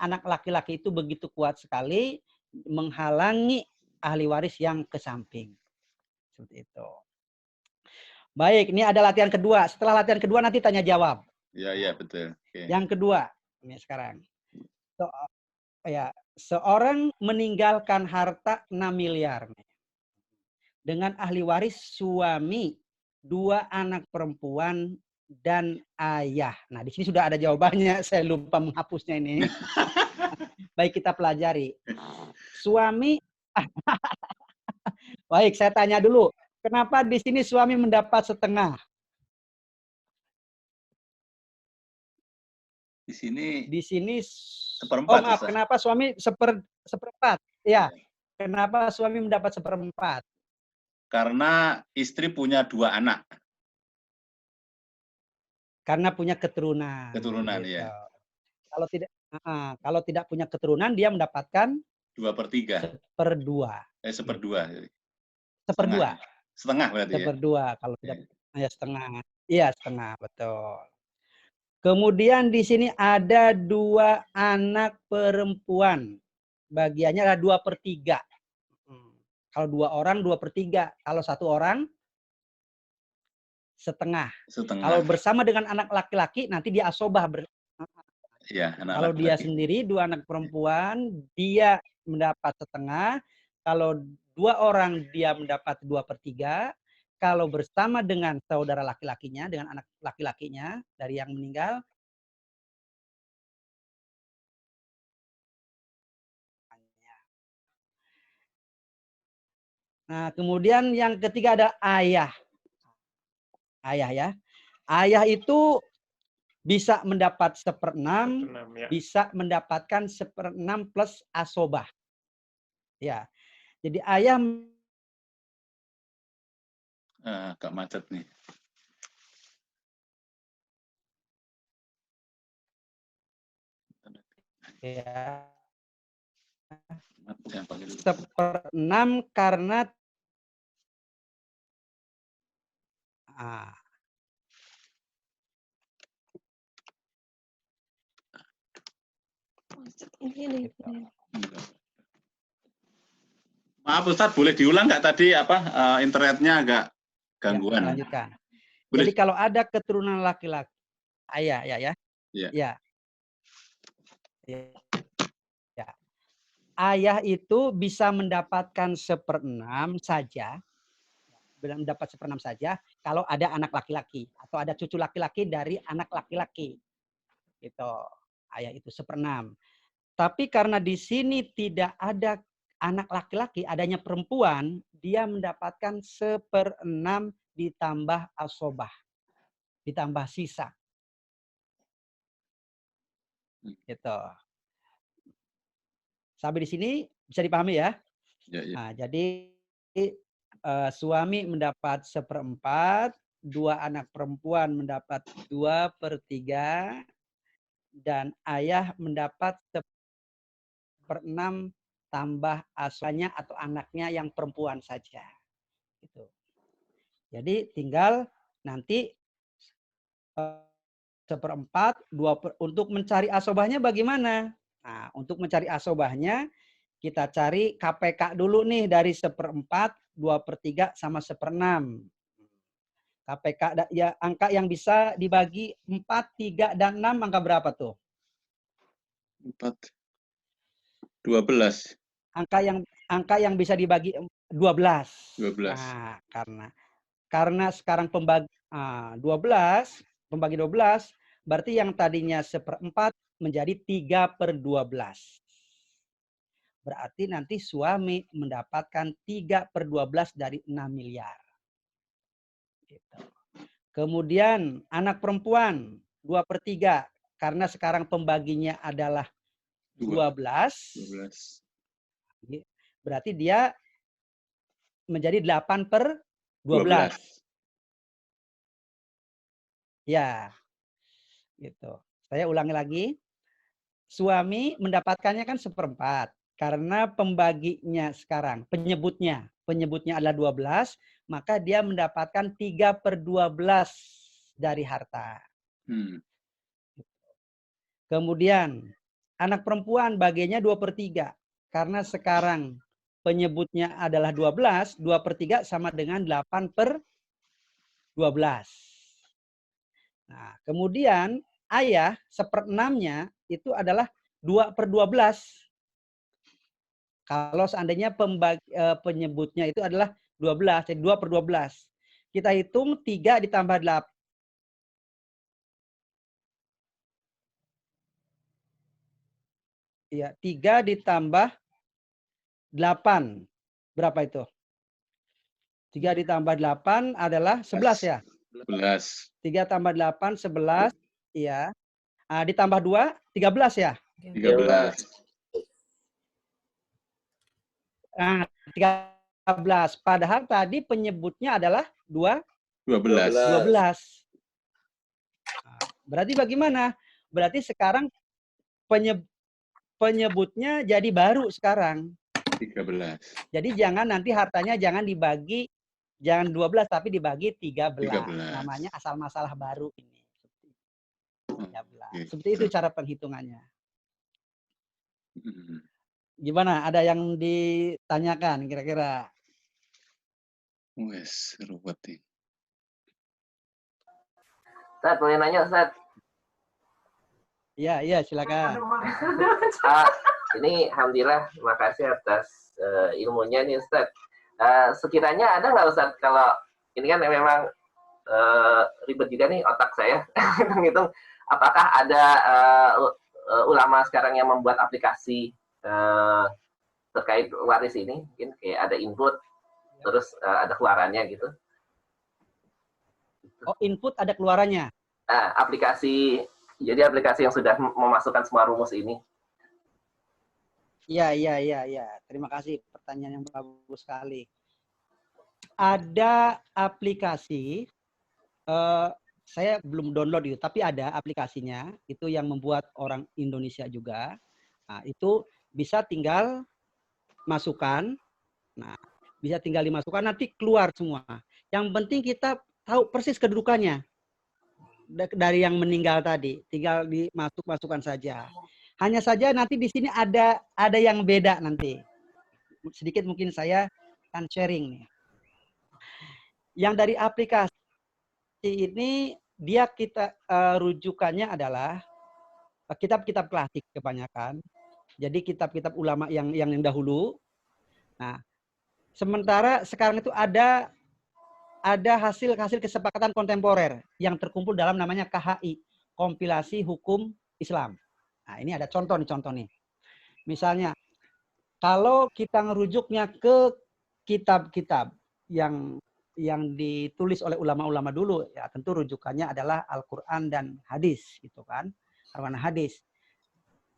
anak laki-laki itu begitu kuat sekali menghalangi ahli waris yang ke samping. Seperti itu. Baik, ini ada latihan kedua. Setelah latihan kedua nanti tanya jawab. Iya, betul. Okay. Yang kedua, ini sekarang. Seorang meninggalkan harta 6 miliar. Dengan ahli waris suami, 2 anak perempuan, dan ayah. Nah, di sini sudah ada jawabannya. Saya lupa menghapusnya ini. Baik, kita pelajari. Suami, baik, saya tanya dulu. Kenapa di sini suami mendapat setengah? Di sini 1/4. Oh, maaf, kenapa suami 1/4? Ya. Kenapa suami mendapat 1/4? Karena istri punya 2 anak. Karena punya keturunan. Keturunan, gitu. Ya. Kalau tidak punya keturunan, dia mendapatkan 2/3. 1/2. 1/2. 1/2. Setengah berarti 1/2 kalau tidak ya setengah. Iya, setengah, betul. Kemudian di sini ada 2 anak perempuan. Bagiannya ada 2/3. Kalau 2 orang 2/3. Kalau 1 orang setengah. Kalau Setengah. bersama dengan anak laki-laki nanti dia asobah. Ya, anak Kalau dia laki-laki. sendiri 2 anak perempuan dia mendapat setengah. Kalau 2 orang dia mendapat 2/3. Kalau bersama dengan saudara laki-lakinya, dengan anak laki-lakinya dari yang meninggal. Nah, kemudian yang ketiga ada ayah. Ayah ya. Ayah itu bisa mendapat 1/6, Ya. bisa mendapatkan 1/6 plus asobah. Ya. Jadi ayah Agak macet nih. ya, Yang pakai dulu. 1/6 karena Ini. gitu. Maaf Ustadz, boleh diulang nggak tadi apa internetnya agak Ya, gangguan? lanjutkan. Boleh. Jadi kalau ada keturunan laki-laki, ayah ya. Ya. Ya. Ayah itu bisa mendapatkan 1/6 saja, mendapat 1/6 saja kalau ada anak laki-laki atau ada cucu laki-laki dari anak laki-laki. Gitu. Ayah itu 1/6. Tapi karena di sini tidak ada anak laki-laki, adanya perempuan, dia mendapatkan 1/6 ditambah asobah, ditambah sisa. Gitu. Sampai di sini bisa dipahami ya? Ya, ya. Nah, jadi suami mendapat 1/4, 2 anak perempuan mendapat 2/3, dan ayah mendapat 1/6 tambah asuhannya atau anaknya yang perempuan saja. Gitu. Jadi tinggal nanti 1/4, untuk mencari asobahnya bagaimana? Nah, untuk mencari asobahnya kita cari KPK dulu nih dari 1/4, 2/3 sama 1/6. KPK ya, angka yang bisa dibagi 4, 3, dan 6 angka berapa tuh? 4. 12. Angka yang bisa dibagi 12. 12. Nah, karena sekarang pembagi 12, pembagi 12, berarti yang tadinya 1/4 menjadi 3/12. Berarti nanti suami mendapatkan 3/12 dari 6 miliar. Gitu. Kemudian anak perempuan 2/3, karena sekarang pembaginya adalah 12. 12. Berarti dia menjadi 8/12. Ya, gitu. Saya ulangi lagi. Suami mendapatkannya kan 1/4. Karena pembaginya sekarang, penyebutnya adalah 12, maka dia mendapatkan 3/12 dari harta. Kemudian anak perempuan bagiannya 2/3. Karena sekarang penyebutnya adalah 12, 2/3 sama dengan 8/12. Nah, kemudian ayah 1/6-nya itu adalah 2/12. Kalau seandainya penyebutnya itu adalah 12, jadi 2/12. Kita hitung 3 ditambah 8. Ya, 3 ditambah 8. Berapa itu? 3 ditambah 8 adalah 11 ya? 11. 3 tambah 8, 11. Iya. Ditambah 2, 13 ya? 13. Nah, 13. Padahal tadi penyebutnya adalah 12. 12. Berarti bagaimana? Berarti sekarang penyebutnya jadi baru sekarang. 13. Jadi jangan nanti hartanya jangan dibagi, jangan 12 tapi dibagi 13. Namanya asal masalah baru ini. 13. Seperti itu cara penghitungannya. Gimana? Ada yang ditanyakan kira-kira? Wes, ruwet nih. Ustaz, boleh nanya Ustaz? Iya, silakan. Ini alhamdulillah, terima kasih atas ilmunya nih Ustaz. Sekiranya ada nggak Ustaz, kalau ini kan memang ribet juga nih otak saya, hitung-hitung, apakah ada ulama sekarang yang membuat aplikasi terkait waris ini, mungkin kayak ada input, terus ada keluarannya gitu. Oh, input ada keluarannya. Aplikasi, jadi aplikasi yang sudah memasukkan semua rumus ini. Iya. Terima kasih, pertanyaan yang bagus sekali. Ada aplikasi, saya belum download itu, tapi ada aplikasinya, itu yang membuat orang Indonesia juga. Nah, itu bisa tinggal masukkan, bisa tinggal dimasukkan, nanti keluar semua. Yang penting kita tahu persis kedudukannya dari yang meninggal tadi, tinggal masukkan saja. Hanya saja nanti di sini ada yang beda nanti. Sedikit mungkin saya akan sharing nih. Yang dari aplikasi ini dia kita rujukannya adalah kitab-kitab klasik kebanyakan. Jadi kitab-kitab ulama yang dahulu. Nah, sementara sekarang itu ada hasil kesepakatan kontemporer yang terkumpul dalam namanya KHI, Kompilasi Hukum Islam. Nah, ini ada contoh nih. Misalnya, kalau kita ngerujuknya ke kitab-kitab yang ditulis oleh ulama-ulama dulu, ya tentu rujukannya adalah Al-Quran dan hadis, gitu kan? Al-Quran dan hadis.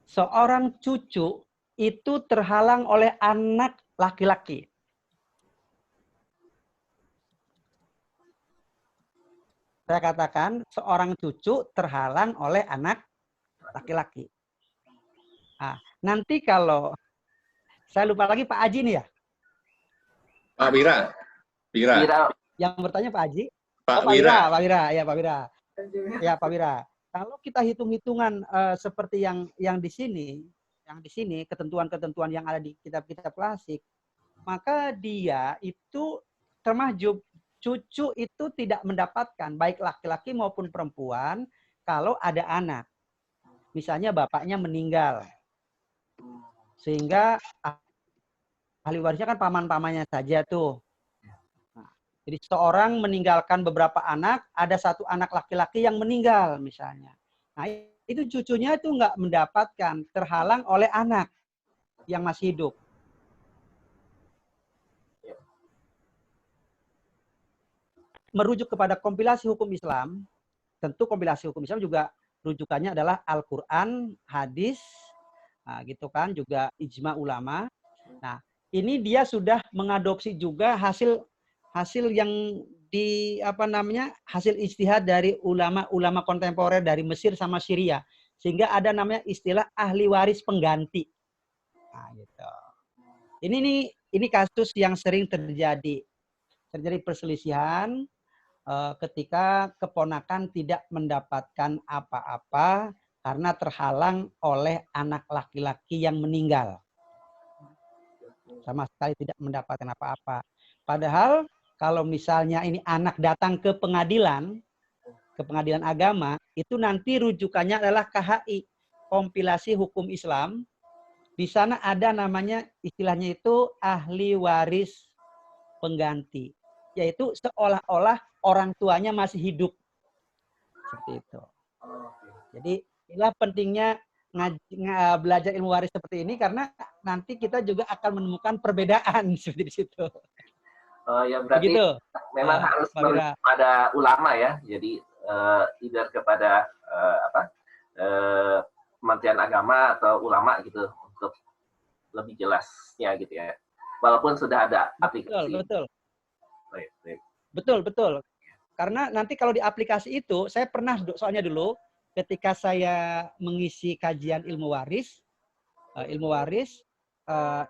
Seorang cucu itu terhalang oleh anak laki-laki. Saya katakan seorang cucu terhalang oleh anak laki-laki. Nah, nanti kalau saya lupa lagi Pak Aji nih ya. Pak Wira. Yang bertanya Pak Aji. Pak Wira. Wira. Ya Pak Wira. Kalau kita hitung-hitungan seperti yang di sini ketentuan-ketentuan yang ada di kitab-kitab klasik, maka dia itu termahjub. Cucu itu tidak mendapatkan, baik laki-laki maupun perempuan, kalau ada anak. Misalnya bapaknya meninggal. Sehingga ahli warisnya kan paman-pamannya saja tuh. Nah, jadi seorang meninggalkan beberapa anak, ada satu anak laki-laki yang meninggal misalnya. Nah, itu cucunya itu nggak mendapatkan, terhalang oleh anak yang masih hidup. Merujuk kepada kompilasi hukum Islam, tentu kompilasi hukum Islam juga rujukannya adalah Al-Quran, hadis, nah, gitu kan, juga ijma ulama. Nah, ini dia sudah mengadopsi juga hasil yang hasil ijtihad dari ulama kontemporer dari Mesir sama Syria, sehingga ada namanya istilah ahli waris pengganti. Nah, gitu. Ini kasus yang sering terjadi perselisihan ketika keponakan tidak mendapatkan apa-apa karena terhalang oleh anak laki-laki yang meninggal. Sama sekali tidak mendapatkan apa-apa. Padahal kalau misalnya ini anak datang ke pengadilan agama, itu nanti rujukannya adalah KHI, Kompilasi Hukum Islam. Di sana ada namanya, istilahnya itu ahli waris pengganti. Yaitu seolah-olah orang tuanya masih hidup. Seperti itu. Jadi inilah pentingnya belajar ilmu waris seperti ini, karena nanti kita juga akan menemukan perbedaan seperti di situ. Ya berarti begitu. Memang harus pada ulama ya. Jadi either kepada Kementerian Agama atau ulama gitu untuk lebih jelasnya gitu ya. Walaupun sudah ada aplikasi. Betul. Karena nanti kalau di aplikasi itu, saya pernah soalnya dulu ketika saya mengisi kajian ilmu waris,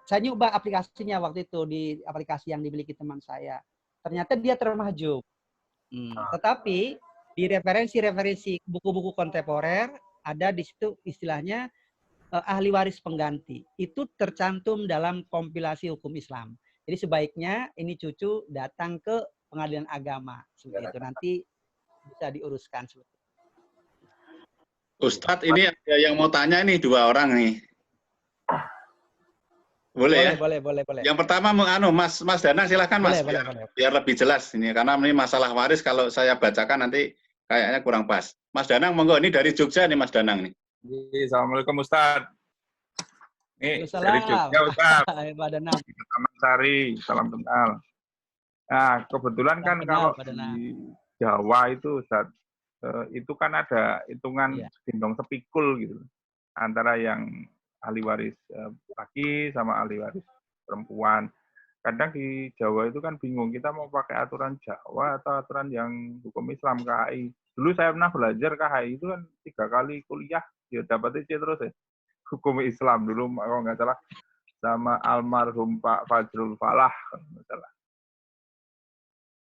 saya nyoba aplikasinya waktu itu di aplikasi yang dimiliki teman saya. Ternyata dia termahjub. Tetapi di referensi buku-buku kontemporer ada di situ istilahnya ahli waris pengganti. Itu tercantum dalam kompilasi hukum Islam. Jadi sebaiknya ini cucu datang ke pengadilan agama seperti itu. Nanti bisa diuruskan seperti itu. Ustadz, ini ada yang mau tanya nih, 2 orang nih. Boleh ya? Boleh. Yang pertama Mas Danang, silakan Mas, Boleh. biar lebih jelas ini, karena ini masalah waris kalau saya bacakan nanti kayaknya kurang pas. Mas Danang, monggo, ini dari Jogja nih Mas Danang nih. Assalamualaikum Ustaz. Ini dari Waalaikumsalam. Jogja Ustaz. Pak Danang. Taman Sari, salam kenal. Nah, kebetulan kan Salam kenal, kalau Pak Danang. di Jawa itu Ustaz, itu kan ada hitungan Iya. gendong sepikul gitu. Antara yang ahli waris laki sama ahli waris perempuan. Kadang di Jawa itu kan bingung, kita mau pakai aturan Jawa atau aturan yang hukum Islam KHI. Dulu saya pernah belajar KHI itu kan 3 kali kuliah, ya dapat C terus ya. Hukum Islam dulu kalau nggak salah sama almarhum Pak Fajrul Falah kalau nggak salah.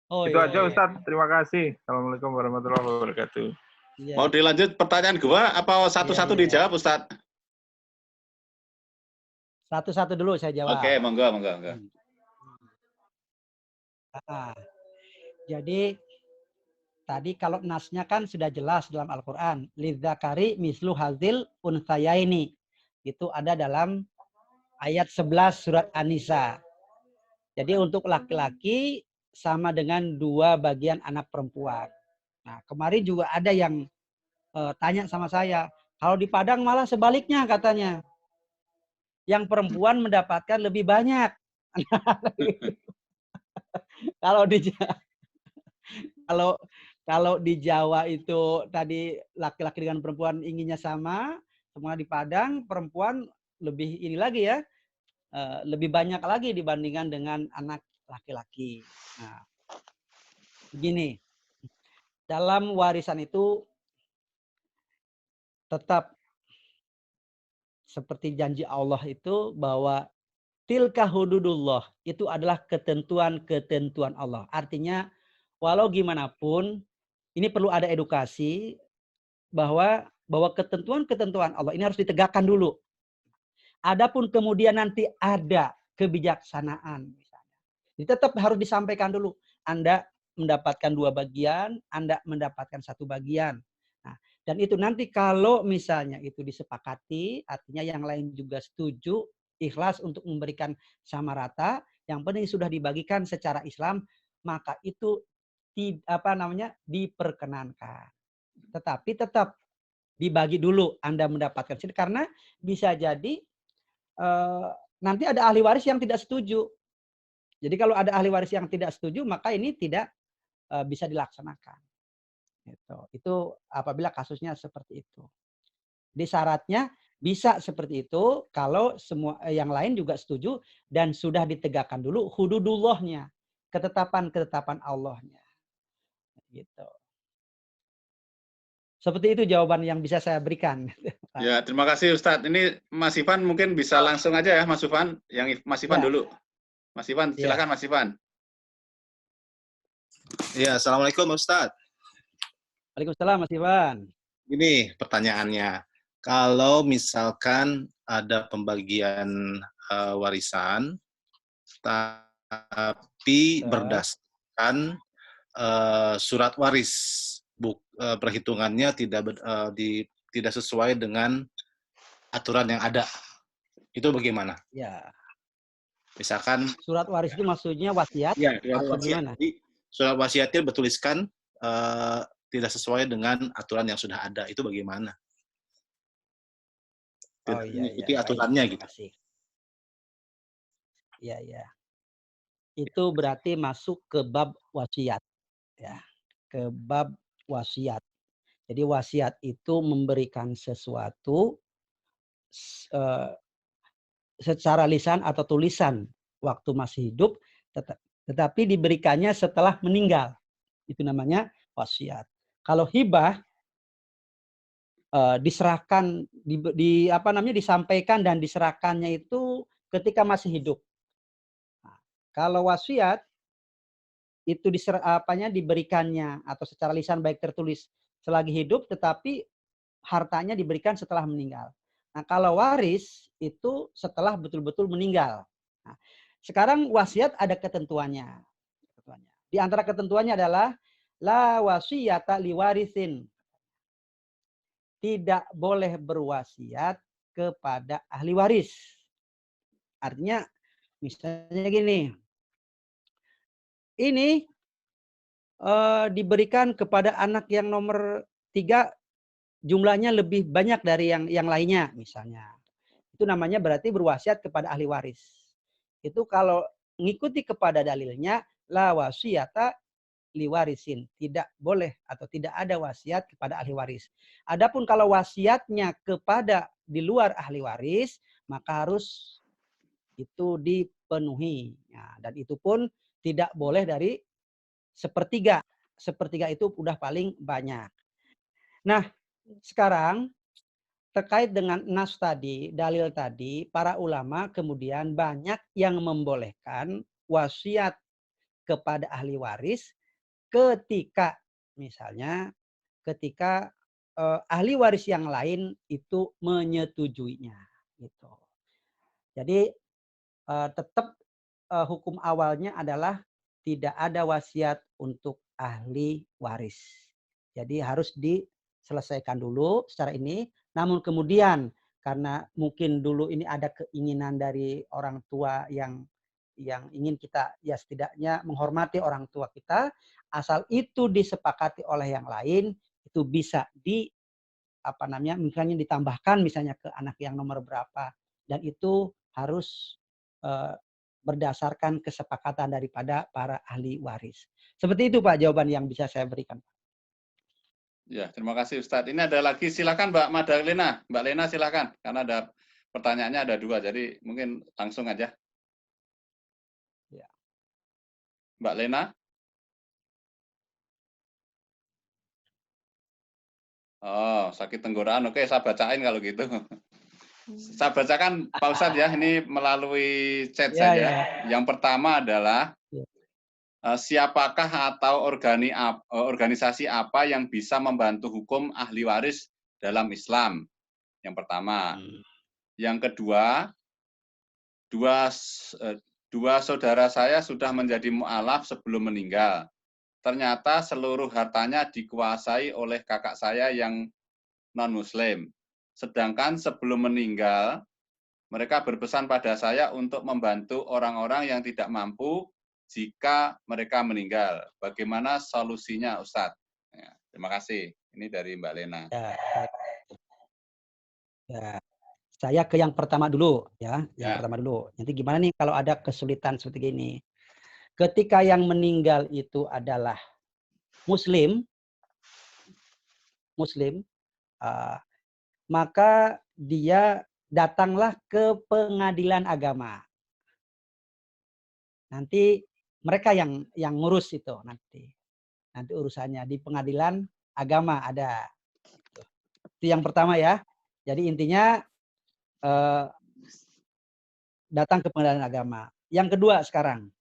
Oh, Itu iya, aja iya. Ustaz, terima kasih. Assalamualaikum warahmatullahi wabarakatuh. Iya. Mau dilanjut pertanyaan gua apa satu-satu Iya. dijawab Ustadz? Satu-satu dulu saya jawab. Oke, monggo. Ah, jadi tadi kalau nasnya kan sudah jelas dalam Al-Quran. Lidzakari mislu hazil unsayaini. Itu ada dalam ayat 11 surat An-Nisa. Jadi untuk laki-laki sama dengan 2 bagian anak perempuan. Nah, kemarin juga ada yang tanya sama saya. Kalau di Padang malah sebaliknya katanya. Yang perempuan mendapatkan lebih banyak. Kalau di Jawa itu tadi laki-laki dengan perempuan inginnya sama, semua di Padang perempuan lebih ini lagi ya, lebih banyak lagi dibandingkan dengan anak laki-laki. Nah, begini, dalam warisan itu tetap seperti janji Allah itu bahwa tilka hududullah, itu adalah ketentuan-ketentuan Allah. Artinya walau gimana pun ini perlu ada edukasi bahwa ketentuan-ketentuan Allah ini harus ditegakkan dulu. Adapun kemudian nanti ada kebijaksanaan misalnya. Jadi tetap harus disampaikan dulu. Anda mendapatkan 2 bagian, Anda mendapatkan 1 bagian. Nah, dan itu nanti kalau misalnya itu disepakati, artinya yang lain juga setuju, ikhlas untuk memberikan sama rata, yang penting sudah dibagikan secara Islam, maka itu diperkenankan. Tetapi tetap dibagi dulu Anda mendapatkan sini, karena bisa jadi nanti ada ahli waris yang tidak setuju. Jadi kalau ada ahli waris yang tidak setuju, maka ini tidak bisa dilaksanakan. Itu apabila kasusnya seperti itu. Di syaratnya bisa seperti itu kalau semua yang lain juga setuju dan sudah ditegakkan dulu hududullahnya, ketetapan-ketetapan Allahnya. Gitu. Seperti itu jawaban yang bisa saya berikan. Ya, terima kasih Ustadz. Ini Mas Ivan mungkin bisa langsung aja ya Mas Ivan. Yang Mas Ivan dulu. Mas Ivan, silakan Mas Ivan. Ya, Assalamualaikum Ustadz. Waalaikumsalam Mas Ivan. Ini pertanyaannya. Kalau misalkan ada pembagian warisan, tapi berdasarkan surat waris, perhitungannya tidak sesuai dengan aturan yang ada, itu bagaimana? Ya. Misalkan surat waris itu maksudnya wasiat? Ya, atau gimana? Surat wasiatnya bertuliskan tidak sesuai dengan aturan yang sudah ada, itu bagaimana? Oh iya, mengikuti aturannya gitu. Iya. Itu berarti masuk ke bab wasiat, ya, ke bab wasiat. Jadi wasiat itu memberikan sesuatu secara lisan atau tulisan waktu masih hidup, tetapi diberikannya setelah meninggal. Itu namanya wasiat. Kalau hibah diserahkan, disampaikan dan diserahkannya itu ketika masih hidup. Nah, kalau wasiat itu diberikannya atau secara lisan baik tertulis selagi hidup, tetapi hartanya diberikan setelah meninggal. Nah, kalau waris itu setelah betul-betul meninggal. Nah, Sekarang wasiat ada ketentuannya. Di antara ketentuannya adalah la wasiyata liwarisin. Tidak boleh berwasiat kepada ahli waris. Artinya misalnya gini. Ini diberikan kepada anak yang nomor 3 jumlahnya lebih banyak dari yang lainnya misalnya. Itu namanya berarti berwasiat kepada ahli waris. Itu kalau mengikuti kepada dalilnya la wasiyata liwarisin, tidak boleh atau tidak ada wasiat kepada ahli waris. Adapun kalau wasiatnya kepada di luar ahli waris, maka harus itu dipenuhi. Nah, dan itu pun tidak boleh dari sepertiga. Sepertiga itu udah paling banyak. Nah, sekarang terkait dengan nas tadi, dalil tadi, para ulama kemudian banyak yang membolehkan wasiat kepada ahli waris ketika misalnya ketika ahli waris yang lain itu menyetujuinya gitu. Jadi tetap hukum awalnya adalah tidak ada wasiat untuk ahli waris. Jadi harus diselesaikan dulu secara ini. Namun kemudian karena mungkin dulu ini ada keinginan dari orang tua yang ingin kita ya setidaknya menghormati orang tua kita, asal itu disepakati oleh yang lain itu bisa misalnya ditambahkan misalnya ke anak yang nomor berapa, dan itu harus berdasarkan kesepakatan daripada para ahli waris. Seperti itu Pak jawaban yang bisa saya berikan. Ya, terima kasih Ustadz. Ini ada lagi, silakan Mbak Madalena. Mbak Lena silakan, karena ada pertanyaannya ada 2, jadi mungkin langsung aja. Ya. Mbak Lena. Oh, sakit tenggorokan. Oke, saya bacain kalau gitu. Saya bacakan Pak Ustadz ya, ini melalui chat saja. Ya. Yang pertama adalah siapakah atau organisasi apa yang bisa membantu hukum ahli waris dalam Islam? Yang pertama. Yang kedua, dua saudara saya sudah menjadi mu'alaf sebelum meninggal. Ternyata seluruh hartanya dikuasai oleh kakak saya yang non-muslim. Sedangkan sebelum meninggal, mereka berpesan pada saya untuk membantu orang-orang yang tidak mampu jika mereka meninggal. Bagaimana solusinya, Ustadz? Ya, terima kasih. Ini dari Mbak Lena. Ya, saya ke yang pertama dulu ya. Yang pertama dulu. Nanti gimana nih kalau ada kesulitan seperti ini? Ketika yang meninggal itu adalah Muslim, maka dia datanglah ke pengadilan agama. Nanti mereka yang ngurus itu nanti urusannya di pengadilan agama ada. Itu yang pertama ya. Jadi intinya datang ke pengadilan agama. Yang kedua sekarang.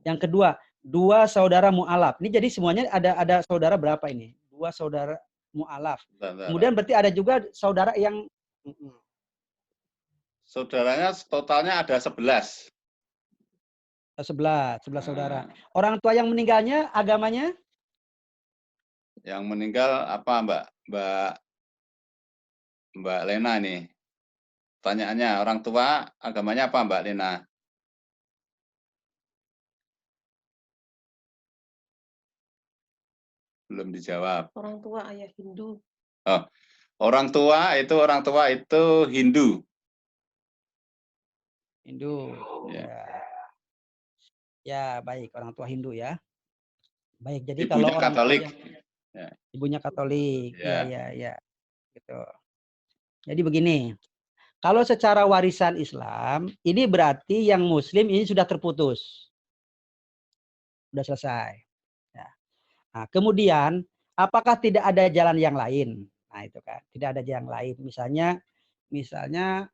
Yang kedua, 2 saudara mu'alaf. Ini jadi semuanya ada saudara berapa ini? 2 saudara mu'alaf. Kemudian berarti ada juga saudara yang saudaranya totalnya ada 11. 11 saudara. Orang tua yang meninggalnya agamanya? Yang meninggal apa Mbak Lena nih? Pertanyaannya, orang tua agamanya apa Mbak Lena? Belum dijawab. Orang tua ayah Hindu. Oh, orang tua itu Hindu. Hindu. Ya, baik, orang tua Hindu ya. Baik, jadi ibunya kalau orang Katolik. Ibunya Katolik. Ya. Gitu. Jadi begini. Kalau secara warisan Islam, ini berarti yang Muslim ini sudah terputus. Sudah selesai. Ya. Nah, kemudian, apakah tidak ada jalan yang lain? Nah, itu kan. Tidak ada jalan lain. Misalnya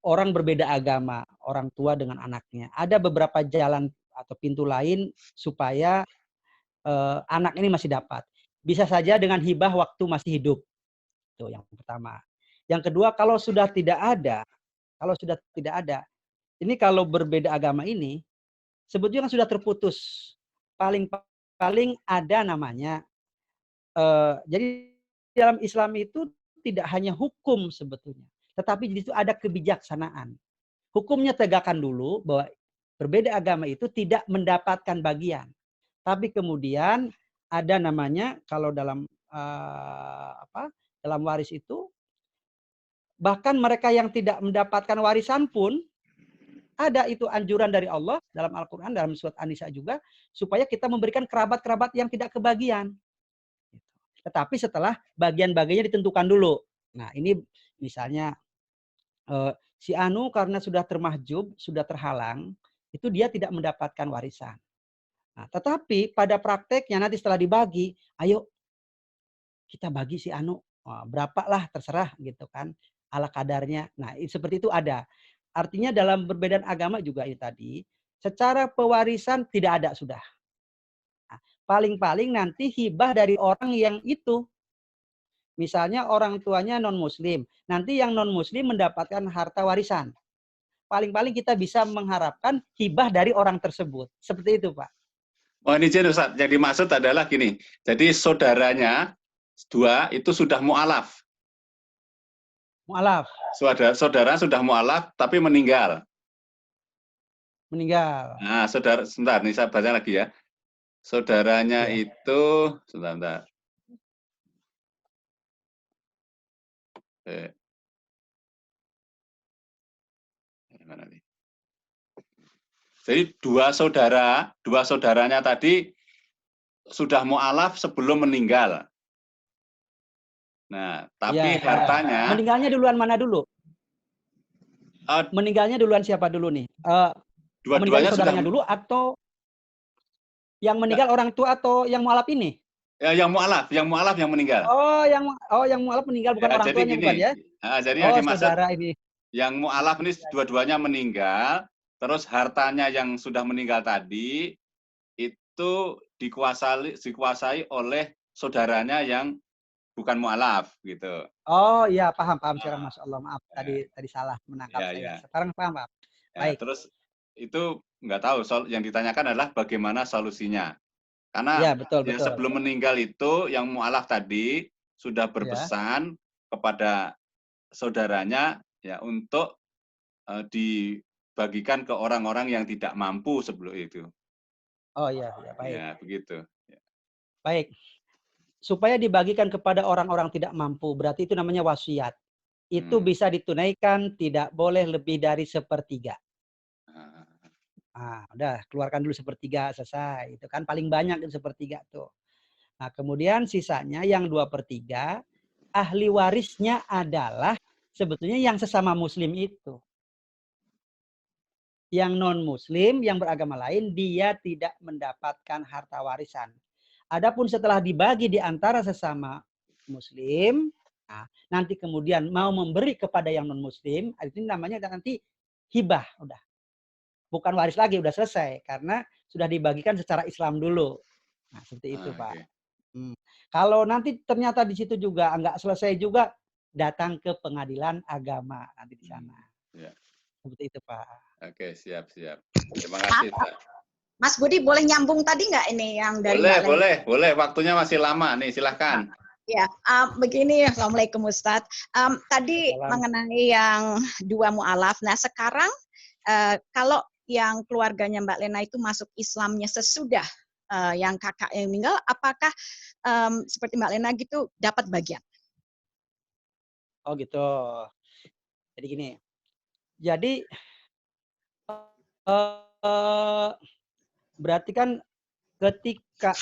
orang berbeda agama, orang tua dengan anaknya. Ada beberapa jalan atau pintu lain supaya anak ini masih dapat. Bisa saja dengan hibah waktu masih hidup. Itu yang pertama. Yang kedua, kalau sudah tidak ada, ini kalau berbeda agama ini sebetulnya kan sudah terputus. Paling ada namanya. Jadi dalam Islam itu tidak hanya hukum sebetulnya, tetapi di situ ada kebijaksanaan. Hukumnya tegakkan dulu bahwa berbeda agama itu tidak mendapatkan bagian. Tapi kemudian ada namanya kalau dalam dalam waris itu, bahkan mereka yang tidak mendapatkan warisan pun ada itu anjuran dari Allah dalam Al-Quran, dalam surat An-Nisa juga, supaya kita memberikan kerabat-kerabat yang tidak kebagian. Tetapi setelah bagian-bagiannya ditentukan dulu. Nah ini misalnya si Anu karena sudah termahjub, sudah terhalang, itu dia tidak mendapatkan warisan. Nah, tetapi pada prakteknya nanti setelah dibagi, ayo kita bagi si Anu, berapa lah terserah gitu kan, ala kadarnya. Nah seperti itu ada. Artinya dalam perbedaan agama juga itu tadi, secara pewarisan tidak ada sudah. Nah, paling-paling nanti hibah dari orang yang itu. Misalnya orang tuanya non-muslim, nanti yang non-muslim mendapatkan harta warisan. Paling-paling kita bisa mengharapkan hibah dari orang tersebut. Seperti itu, Pak. Oh ini jadi Ustaz, jadi maksud adalah gini, jadi saudaranya dua itu sudah mu'alaf. Mu'alaf. Saudara sudah mu'alaf tapi meninggal. Meninggal. Nah, saudara, sebentar nih saya baca lagi ya. Saudaranya Ya. itu, sebentar. Mana nih? Jadi dua saudaranya tadi sudah mu'alaf sebelum meninggal. Nah, tapi Ya, hartanya. Meninggalnya duluan mana dulu? Meninggalnya duluan siapa dulu nih? Dua-duanya saudaranya sudah dulu atau yang meninggal orang tua atau yang mu'alaf ini? Ya, yang mu'alaf yang meninggal. Oh, yang mu'alaf meninggal bukan ya, orang tuanya gini, bukan ya? Jadi yang dimaksud saudara ini. Yang mu'alaf ini dua-duanya meninggal, terus hartanya yang sudah meninggal tadi itu dikuasai oleh saudaranya yang bukan mu'alaf gitu. Oh iya, paham sekarang, Masya Allah, maaf tadi salah menangkap saya. Sekarang paham, Pak. Baik. Terus itu nggak tahu, yang ditanyakan adalah bagaimana solusinya. Karena ya, betul. sebelum meninggal itu yang mu'alaf tadi sudah berpesan kepada saudaranya ya untuk dibagikan ke orang-orang yang tidak mampu sebelum itu. Oh iya, baik. Ya, begitu. Ya. Baik. Supaya dibagikan kepada orang-orang tidak mampu, berarti itu namanya wasiat. Itu bisa ditunaikan tidak boleh lebih dari 1/3. Udah keluarkan dulu 1/3 selesai. Itu kan paling banyak 1/3 tuh. Nah, kemudian sisanya yang 2/3 ahli warisnya adalah sebetulnya yang sesama muslim itu. Yang non-muslim, yang beragama lain, dia tidak mendapatkan harta warisan. Adapun setelah dibagi di antara sesama muslim, nanti kemudian mau memberi kepada yang non-muslim, itu namanya nanti hibah. Udah. Bukan waris lagi, udah selesai. Karena sudah dibagikan secara Islam dulu. Nah, seperti itu, Pak. Kalau nanti ternyata di situ juga nggak selesai juga, datang ke pengadilan agama nanti di sana. Ya. Seperti itu, Pak. Oke, siap. Terima kasih, Pak. Mas Budi boleh nyambung tadi nggak ini yang dari Mbak Leni? Boleh. Waktunya masih lama nih, silahkan. Ya, begini. Assalamualaikum Ustadz. Tadi mengenai yang dua mu'alaf. Nah, sekarang kalau yang keluarganya Mbak Lena itu masuk Islamnya sesudah yang kakak yang meninggal, apakah seperti Mbak Lena gitu dapat bagian? Oh gitu. Jadi gini. Jadi berarti kan ketika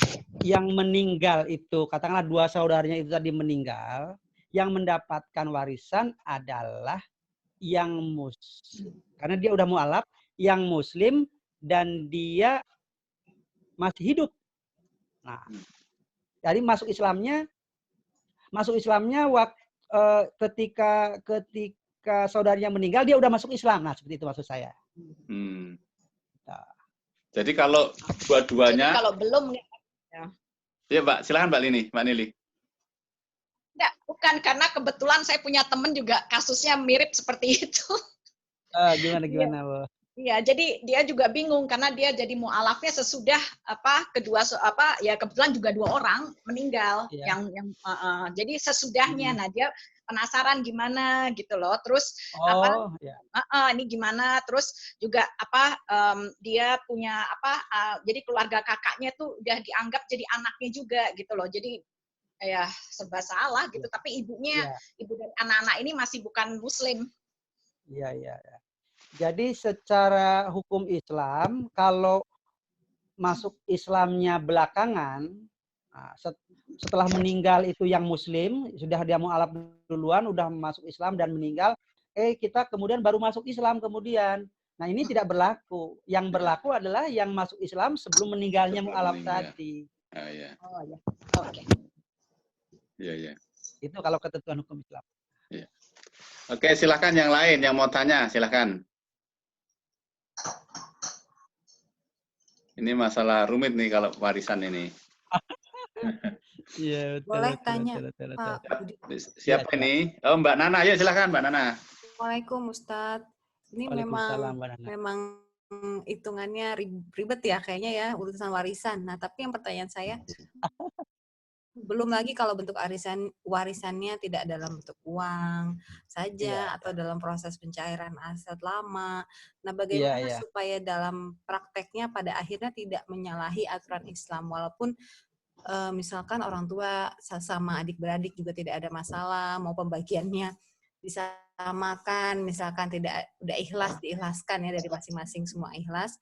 yang meninggal itu, katakanlah dua saudaranya itu tadi meninggal, yang mendapatkan warisan adalah yang muslim. Karena dia udah mu'alaf, yang muslim dan dia masih hidup. Nah, jadi masuk Islamnya ketika saudaranya meninggal, dia udah masuk Islam. Nah, seperti itu maksud saya. Jadi kalau dua-duanya. Jadi kalau belum. Ya, Mbak. Silakan Mbak Nili. Enggak, bukan. Karena kebetulan saya punya teman juga kasusnya mirip seperti itu. Gimana, Bu? Iya, jadi dia juga bingung karena dia jadi mu'alafnya sesudah ya kebetulan juga 2 orang meninggal Iya. jadi sesudahnya. Nah, dia penasaran gimana gitu loh. Terus Oh, ya. ini gimana? Terus juga dia punya jadi keluarga kakaknya tuh udah dianggap jadi anaknya juga gitu loh. Jadi ya serba salah gitu. Tapi ibu dari anak-anak ini masih bukan Muslim. Iya, iya, iya. Jadi secara hukum Islam, kalau masuk Islamnya belakangan, setelah meninggal itu yang Muslim, sudah dia mu'alaf duluan, udah masuk Islam dan meninggal, kita kemudian baru masuk Islam kemudian. Nah, ini tidak berlaku. Yang berlaku adalah yang masuk Islam sebelum meninggalnya mu'alaf tadi. Iya. Oh ya, oke. Iya, iya. Itu kalau ketentuan hukum Islam. Iya. Oke, silakan yang lain yang mau tanya, silakan. Ini masalah rumit nih kalau warisan ini. Iya, Boleh tanya, Pak Budi? Siapa ini? Oh, Mbak Nana, ayo silakan Mbak Nana. Waalaikumsalam Ustadz. Ini memang hitungannya ribet ya kayaknya ya urusan warisan. Nah, tapi yang pertanyaan saya, belum lagi kalau bentuk warisannya tidak dalam bentuk uang saja atau dalam proses pencairan aset lama. Nah, bagaimana supaya dalam prakteknya pada akhirnya tidak menyalahi aturan Islam walaupun misalkan orang tua sama adik-beradik juga tidak ada masalah, mau pembagiannya disamakan, misalkan udah diikhlaskan ya dari masing-masing semua ikhlas.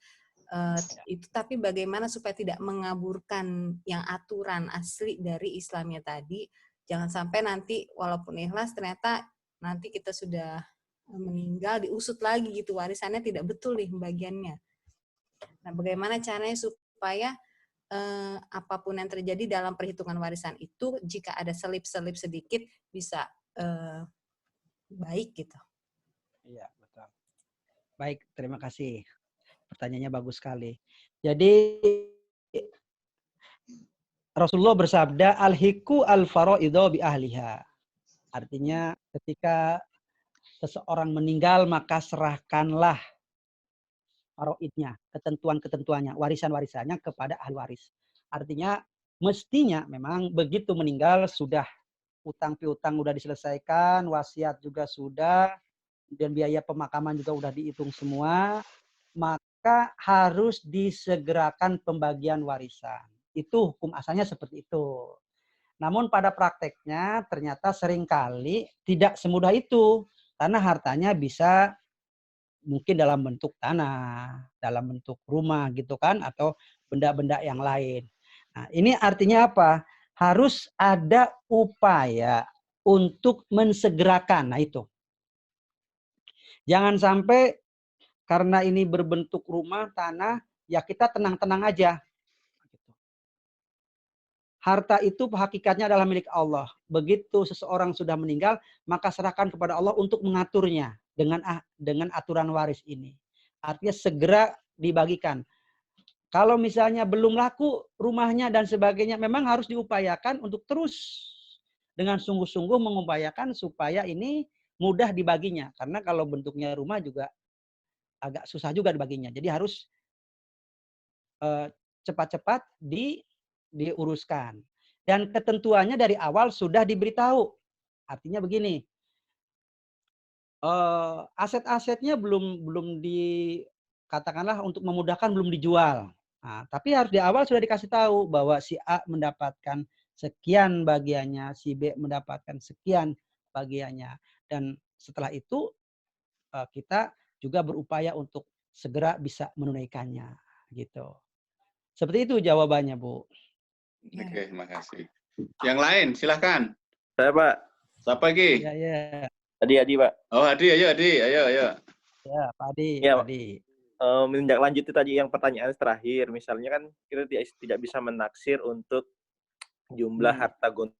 Itu tapi bagaimana supaya tidak mengaburkan yang aturan asli dari Islamnya tadi, jangan sampai nanti walaupun ikhlas ternyata nanti kita sudah meninggal diusut lagi gitu warisannya tidak betul nih pembagiannya. Nah, bagaimana caranya supaya apapun yang terjadi dalam perhitungan warisan itu jika ada selip-selip sedikit bisa baik gitu. Iya, betul. Baik, terima kasih. Pertanyaannya bagus sekali. Jadi Rasulullah bersabda, al-hiku al-fara'idho bi ahliha. Artinya ketika seseorang meninggal maka serahkanlah faraidnya, ketentuan-ketentuannya, warisan-warisannya kepada ahli waris. Artinya mestinya memang begitu meninggal sudah utang piutang sudah diselesaikan, wasiat juga sudah, dan biaya pemakaman juga sudah dihitung semua, maka harus disegerakan pembagian warisan. Itu hukum asalnya seperti itu. Namun pada prakteknya ternyata seringkali tidak semudah itu. Karena hartanya bisa mungkin dalam bentuk tanah, dalam bentuk rumah gitu kan, atau benda-benda yang lain. Nah, ini artinya apa? Harus ada upaya untuk mensegerakan. Nah itu. Jangan sampai karena ini berbentuk rumah, tanah, ya kita tenang-tenang aja. Harta itu hakikatnya adalah milik Allah. Begitu seseorang sudah meninggal, maka serahkan kepada Allah untuk mengaturnya dengan aturan waris ini. Artinya segera dibagikan. Kalau misalnya belum laku rumahnya dan sebagainya, memang harus diupayakan untuk terus dengan sungguh-sungguh mengupayakan supaya ini mudah dibaginya. Karena kalau bentuknya rumah juga agak susah juga dibaginya. Jadi harus cepat-cepat diuruskan. Dan ketentuannya dari awal sudah diberitahu. Artinya begini, aset-asetnya belum katakanlah untuk memudahkan belum dijual. Nah, tapi harus di awal sudah dikasih tahu bahwa si A mendapatkan sekian bagiannya, si B mendapatkan sekian bagiannya. Dan setelah itu kita juga berupaya untuk segera bisa menunaikannya. Gitu. Seperti itu jawabannya, Bu. Oke, terima kasih. Yang lain, silakan. Saya, Pak. Siapa lagi? Ya. Adi, Pak. Oh, Adi, ayo. Ya, Pak Adi. Ya, Pak Adi. Menindaklanjuti tadi yang pertanyaan terakhir, misalnya kan kita tidak bisa menaksir untuk jumlah harta gono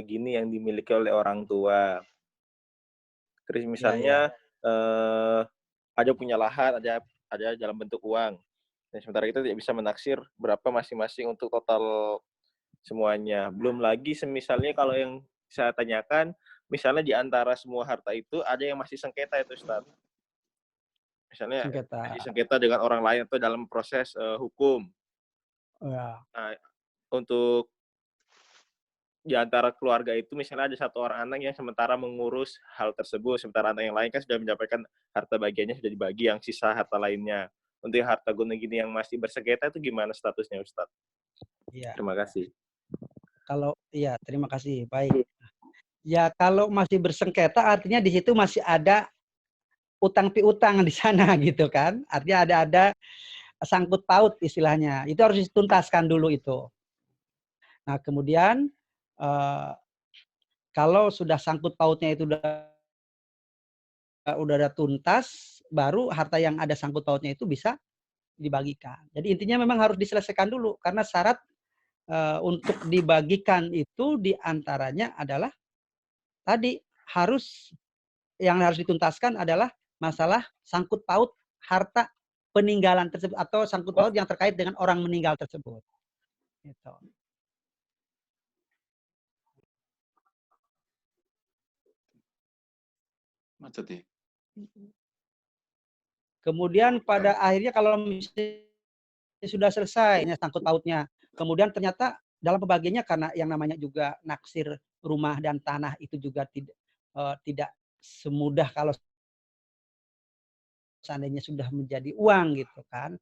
gini yang dimiliki oleh orang tua. Terus misalnya ada punya lahan, ada dalam bentuk uang. Dan sementara itu tidak bisa menaksir berapa masing-masing untuk total semuanya. Belum lagi misalnya kalau yang saya tanyakan, misalnya di antara semua harta itu ada yang masih sengketa itu, Ustaz. misalnya Sengketa. sengketa dengan orang lain atau dalam proses hukum. Ya. Nah, untuk di antara keluarga itu misalnya ada satu orang anak yang sementara mengurus hal tersebut, sementara anak yang lain kan sudah mendapatkan harta bagiannya sudah dibagi, yang sisa harta lainnya. Untuk yang harta guna gini yang masih bersengketa itu gimana statusnya, Ustadz? Iya. Terima kasih. Terima kasih. Baik. Ya, kalau masih bersengketa artinya di situ masih ada utang piutang di sana gitu kan. Artinya ada sangkut paut istilahnya. Itu harus dituntaskan dulu itu. Nah, kemudian kalau sudah sangkut pautnya itu udah ada tuntas, baru harta yang ada sangkut pautnya itu bisa dibagikan. Jadi intinya memang harus diselesaikan dulu karena syarat untuk dibagikan itu diantaranya adalah tadi yang harus dituntaskan adalah masalah sangkut paut harta peninggalan tersebut atau sangkut paut yang terkait dengan orang meninggal tersebut. Gitu. Macet ya. Kemudian pada akhirnya kalau misalnya sudah selesai sangkut pautnya, kemudian ternyata dalam pembagiannya karena yang namanya juga naksir rumah dan tanah itu juga tidak semudah kalau seandainya sudah menjadi uang gitu kan.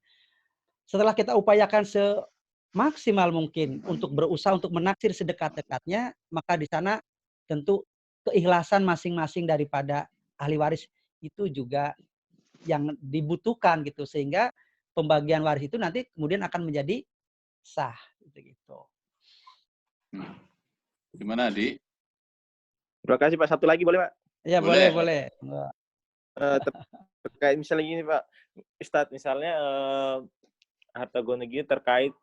Setelah kita upayakan semaksimal mungkin untuk berusaha untuk menaksir sedekat-dekatnya, maka di sana tentu keikhlasan masing-masing daripada ahli waris itu juga yang dibutuhkan gitu, sehingga pembagian waris itu nanti kemudian akan menjadi sah gitu. Gimana, Adi? Terima kasih Pak. Satu lagi boleh Pak? Ya boleh. Terkait misalnya gini Pak, Ustadz, misalnya harta gono gini terkait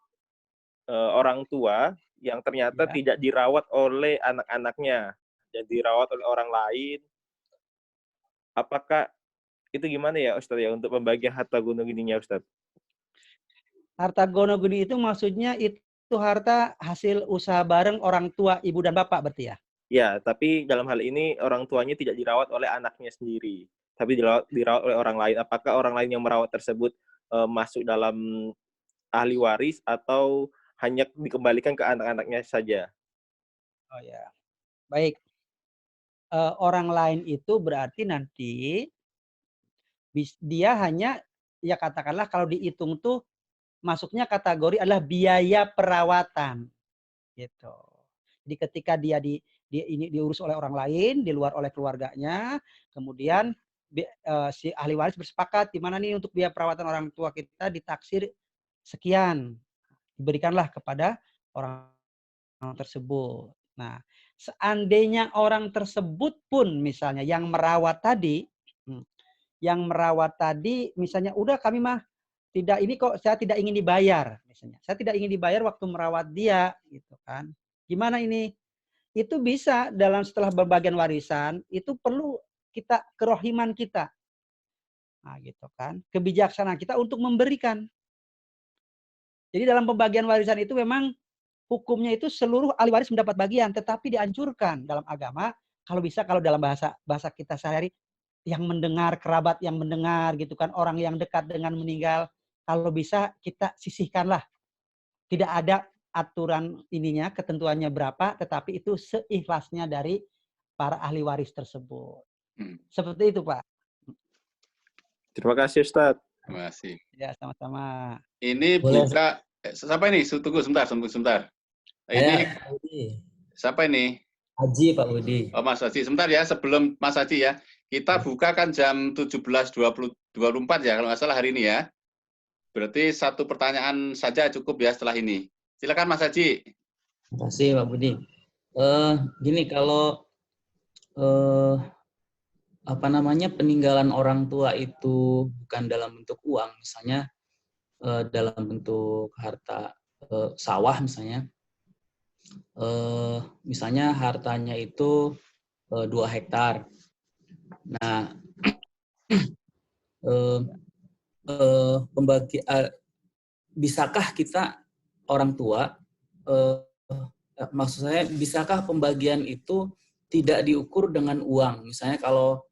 orang tua yang ternyata tidak dirawat oleh anak-anaknya, dan dirawat oleh orang lain. Apakah itu gimana ya Ustadz ya untuk pembagian harta gono gininya Ustadz? Harta gono gini itu maksudnya itu harta hasil usaha bareng orang tua, ibu dan bapak berarti ya? Ya, tapi dalam hal ini orang tuanya tidak dirawat oleh anaknya sendiri, tapi dirawat oleh orang lain. Apakah orang lain yang merawat tersebut masuk dalam ahli waris atau hanya dikembalikan ke anak-anaknya saja? Oh ya, baik. Orang lain itu berarti nanti dia hanya, ya katakanlah kalau dihitung tuh masuknya kategori adalah biaya perawatan, gitu. Jadi ketika dia ini diurus oleh orang lain, di luar oleh keluarganya, kemudian si ahli waris bersepakat di mana nih untuk biaya perawatan orang tua kita ditaksir sekian, diberikanlah kepada orang tersebut. Nah, seandainya orang tersebut pun misalnya yang merawat tadi misalnya udah kami mah tidak ini kok saya tidak ingin dibayar misalnya. Saya tidak ingin dibayar waktu merawat dia gitu kan. Gimana ini? Itu bisa setelah pembagian warisan itu perlu kita kerohiman kita. Nah, gitu kan. Kebijaksanaan kita untuk memberikan. Jadi dalam pembagian warisan itu memang hukumnya itu seluruh ahli waris mendapat bagian, tetapi dianjurkan dalam agama kalau bisa, kalau dalam bahasa kita sehari, yang mendengar, kerabat yang mendengar gitu kan, orang yang dekat dengan meninggal, kalau bisa kita sisihkanlah. Tidak ada aturan ininya, ketentuannya berapa, tetapi itu seikhlasnya dari para ahli waris tersebut. Seperti itu, Pak. Terima kasih, Ustadz. Terima kasih. Ya, sama-sama. Ini buka, siapa ini? Tunggu sebentar. Ini siapa ini? Haji, Pak Budi. Oh, Mas Haji. Sebentar ya, sebelum Mas Haji ya. Kita buka kan jam 17.24 ya, kalau nggak salah hari ini ya. Berarti satu pertanyaan saja cukup ya setelah ini. Silakan Mas Haji. Terima kasih Pak Budi. Gini, kalau peninggalan orang tua itu bukan dalam bentuk uang, misalnya dalam bentuk harta sawah misalnya. Misalnya hartanya itu 2 hektar. Nah, bisakah kita orang tua, maksud saya, bisakah pembagian itu tidak diukur dengan uang? Misalnya kalau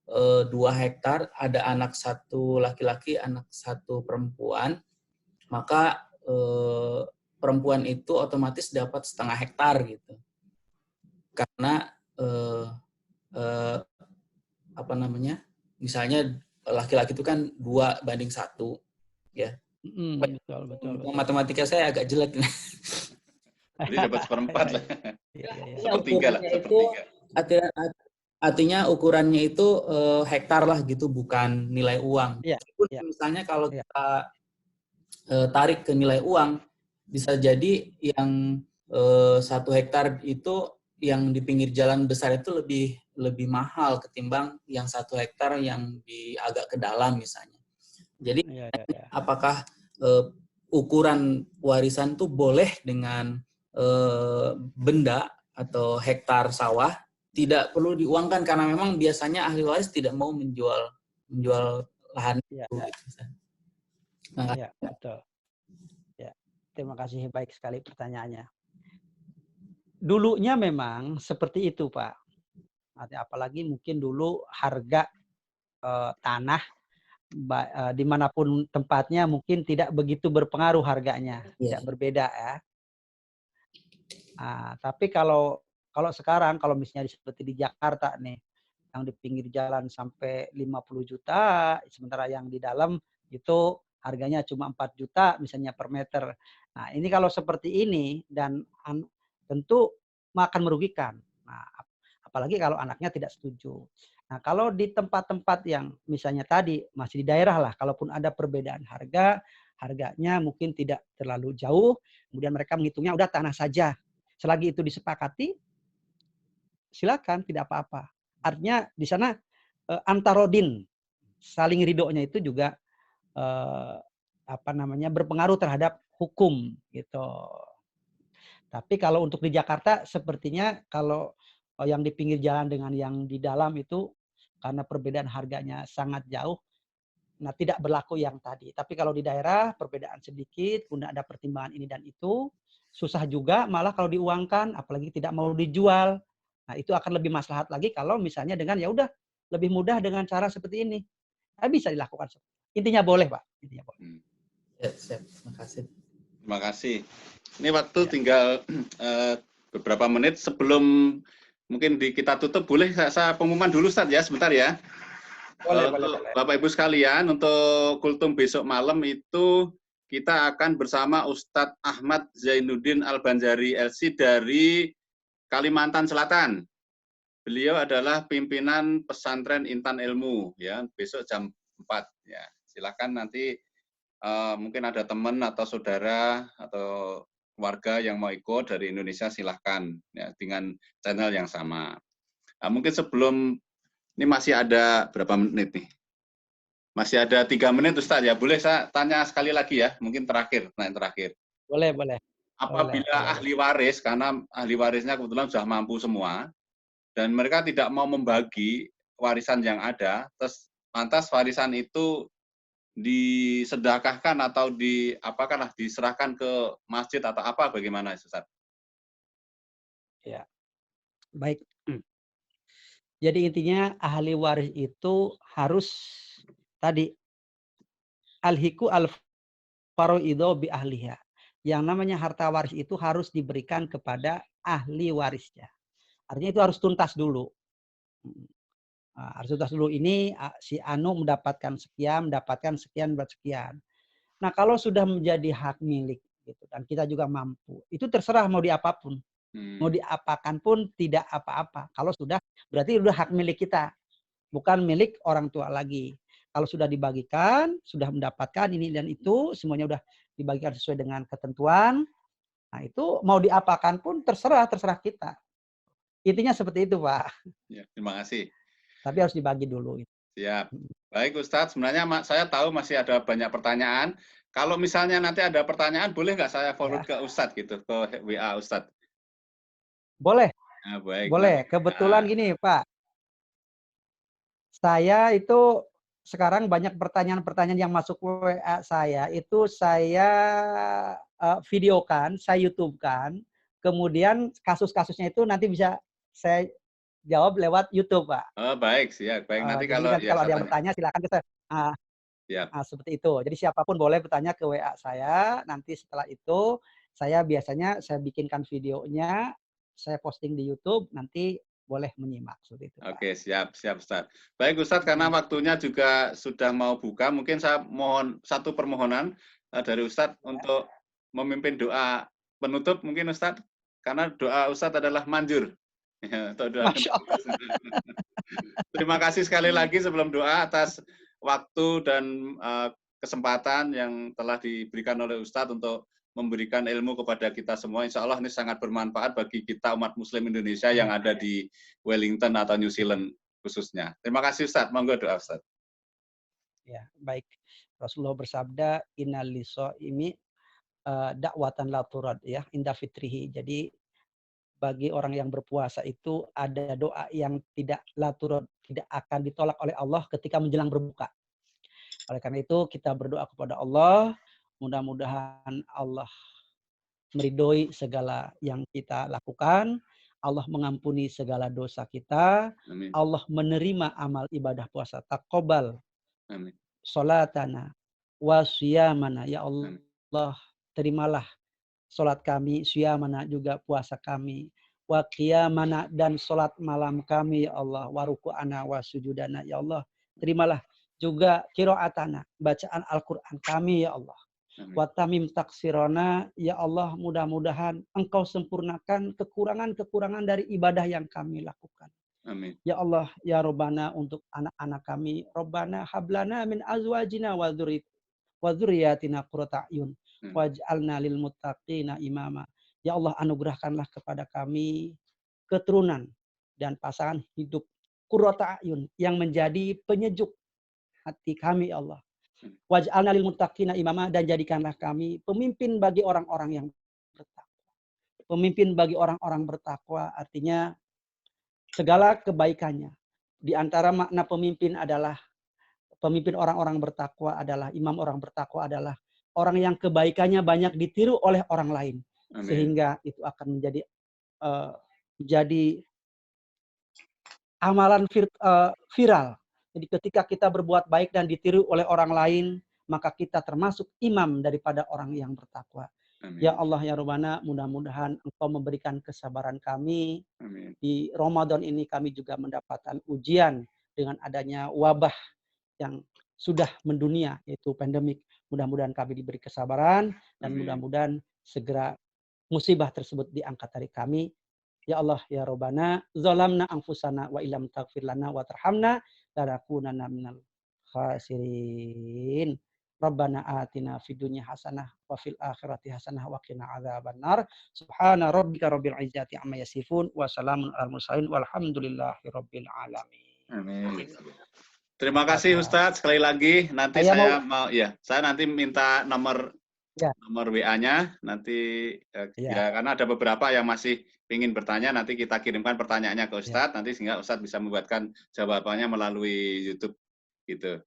2 hektar, ada anak 1 laki-laki, anak 1 perempuan, maka perempuan itu otomatis dapat setengah hektar gitu. Karena apa namanya? Misalnya laki-laki itu kan 2:1 ya. Betul. Matematika saya agak jelek. Jadi dapat seperempat lah. Sepertiga lah. Artinya ukurannya itu hektar lah gitu, bukan nilai uang. Misalnya kalau kita tarik ke nilai uang, bisa jadi yang 1 hektar itu yang di pinggir jalan besar itu lebih mahal ketimbang yang 1 hektar yang di agak ke dalam misalnya. Jadi apakah ukuran warisan itu boleh dengan benda atau hektar sawah, tidak perlu diuangkan karena memang biasanya ahli waris tidak mau menjual lahan itu. Ya, betul. Ya, terima kasih, baik sekali pertanyaannya. Dulunya memang seperti itu, Pak. Apalagi mungkin dulu harga tanah dimanapun tempatnya mungkin tidak begitu berpengaruh harganya, tidak berbeda ya. Tapi kalau sekarang, kalau misalnya seperti di Jakarta nih, yang di pinggir jalan sampai 50 juta, sementara yang di dalam itu harganya cuma 4 juta misalnya per meter. Nah, ini kalau seperti ini dan tentu akan merugikan. Nah, apalagi kalau anaknya tidak setuju. Nah, kalau di tempat-tempat yang misalnya tadi masih di daerah lah, kalaupun ada perbedaan harganya mungkin tidak terlalu jauh, kemudian mereka menghitungnya udah tanah saja. Selagi itu disepakati, silakan, tidak apa-apa. Artinya di sana antarodin, saling ridhonya itu juga berpengaruh terhadap hukum gitu. Tapi kalau untuk di Jakarta sepertinya kalau yang di pinggir jalan dengan yang di dalam itu karena perbedaan harganya sangat jauh, nah tidak berlaku yang tadi. Tapi kalau di daerah perbedaan sedikit, kemudian ada pertimbangan ini dan itu, susah juga malah kalau diuangkan, apalagi tidak mau dijual. Nah itu akan lebih maslahat lagi kalau misalnya dengan ya udah lebih mudah dengan cara seperti ini. Nah, bisa dilakukan. Intinya boleh, Pak. Intinya boleh. Siap. Terima kasih. Terima kasih. Ini waktu tinggal beberapa menit sebelum mungkin kita tutup, boleh saya pengumuman dulu Ustaz ya, sebentar ya. Boleh. Bapak Ibu sekalian, untuk kultum besok malam itu kita akan bersama Ustadz Ahmad Zainuddin Al-Banjari LC dari Kalimantan Selatan. Beliau adalah pimpinan pesantren Intan Ilmu ya, besok jam 4 ya. Silakan nanti mungkin ada teman atau saudara atau warga yang mau ikut dari Indonesia, silahkan ya, dengan channel yang sama. Nah, mungkin sebelum ini masih ada berapa menit nih? Masih ada 3 menit Ustaz ya. Boleh saya tanya sekali lagi ya, mungkin terakhir. Boleh. Apabila ahli waris, karena ahli warisnya kebetulan sudah mampu semua, dan mereka tidak mau membagi warisan yang ada, terus lantas warisan itu disedekahkan atau diserahkan ke masjid atau apa, bagaimana Ustaz? Ya, baik. Jadi intinya ahli waris itu harus tadi al-hiku al-faroidho bi ahliha. Yang namanya harta waris itu harus diberikan kepada ahli warisnya. Artinya itu harus tuntas dulu. Harus tuntas dulu, ini si Anu mendapatkan sekian buat sekian. Nah kalau sudah menjadi hak milik gitu, dan kita juga mampu, itu terserah mau diapapun. Mau diapakan pun tidak apa-apa. Kalau sudah, berarti sudah hak milik kita. Bukan milik orang tua lagi. Kalau sudah dibagikan, sudah mendapatkan ini dan itu, semuanya sudah dibagikan sesuai dengan ketentuan. Nah itu mau diapakan pun terserah kita. Intinya seperti itu, Pak. Ya, terima kasih. Tapi harus dibagi dulu. Siap. Baik Ustadz, sebenarnya saya tahu masih ada banyak pertanyaan. Kalau misalnya nanti ada pertanyaan, boleh nggak saya forward ke Ustadz gitu, ke WA Ustadz? Boleh. Nah, baik. Boleh. Kebetulan gini, Pak. Saya itu sekarang banyak pertanyaan-pertanyaan yang masuk WA saya, itu saya videokan, saya YouTube-kan. Kemudian kasus-kasusnya itu nanti bisa saya jawab lewat YouTube, Pak. Oh, baik, siap. Baik, nanti Jadi kalau nanti kalau ada yang bertanya silakan kita seperti itu. Jadi siapapun boleh bertanya ke WA saya. Nanti setelah itu saya biasanya saya bikinkan videonya, saya posting di YouTube, nanti boleh menyimak seperti itu, Pak. Oke, siap, Ustaz. Baik, Ustaz, karena waktunya juga sudah mau buka, mungkin saya mohon satu permohonan dari Ustaz untuk memimpin doa penutup, mungkin Ustaz, karena doa Ustaz adalah manjur. Masya Allah. Terima kasih sekali lagi sebelum doa atas waktu dan kesempatan yang telah diberikan oleh Ustadz untuk memberikan ilmu kepada kita semua. Insya Allah ini sangat bermanfaat bagi kita umat Muslim Indonesia yang ada di Wellington atau New Zealand khususnya. Terima kasih Ustadz. Monggo doa Ustadz. Ya, baik. Rasulullah bersabda, innal lisaimi dakwatan la turad, ya, inda fitrihi. Jadi bagi orang yang berpuasa itu ada doa yang tidak la turad, tidak akan ditolak oleh Allah ketika menjelang berbuka. Oleh karena itu kita berdoa kepada Allah, mudah-mudahan Allah meridhoi segala yang kita lakukan, Allah mengampuni segala dosa kita, Amin. Allah menerima amal ibadah puasa. Taqabbal sholatana wa siyamana. Ya Allah, terimalah sholat kami, siyamana juga puasa kami, wa qiyamana dan sholat malam kami, ya Allah, wa ruku'ana wa sujudana, ya Allah, terimalah juga qiraatana, bacaan Al-Quran kami, ya Allah. Wa tamim taksirona, ya Allah, mudah-mudahan Engkau sempurnakan kekurangan-kekurangan dari ibadah yang kami lakukan. Amin. Ya Allah, ya Rabbana, untuk anak-anak kami, Rabbana hablana min azwajina wa dzurriyyatina qurrata a'yun waj'alna lil muttaqina imama. Ya Allah, anugerahkanlah kepada kami keturunan dan pasangan hidup qurrata a'yun yang menjadi penyejuk hati kami, ya Allah. Waj'alna lil muttaqina imama, dan jadikanlah kami pemimpin bagi orang-orang yang bertakwa. Pemimpin bagi orang-orang bertakwa artinya segala kebaikannya. Di antara makna pemimpin adalah pemimpin orang-orang bertakwa adalah imam orang bertakwa adalah orang yang kebaikannya banyak ditiru oleh orang lain. Amin. Sehingga itu akan menjadi amalan viral. Jadi ketika kita berbuat baik dan ditiru oleh orang lain, maka kita termasuk imam daripada orang yang bertakwa. Amin. Ya Allah, ya Rabbana, mudah-mudahan Engkau memberikan kesabaran kami. Amin. Di Ramadan ini kami juga mendapatkan ujian dengan adanya wabah yang sudah mendunia, yaitu pandemik. Mudah-mudahan kami diberi kesabaran dan mudah-mudahan segera musibah tersebut diangkat dari kami. Ya Allah, ya Rabbana, zalamna anfusana wa illam taghfir lana wa tarhamna lanakunanna minal khasirin. Rabbana atina fid dunya hasanah wa fil akhirati hasanah wa qina adzabannar. Subhana rabbika rabbil izzati amma yasifun wa salamun alal mursalin walhamdulillahi rabbil alamin. Amin. Terima kasih Ustadz sekali lagi. Nanti saya nanti minta nomor WA-nya nanti ya, karena ada beberapa yang masih ingin bertanya, nanti kita kirimkan pertanyaannya ke Ustadz, nanti sehingga Ustadz bisa membuatkan jawabannya melalui YouTube gitu.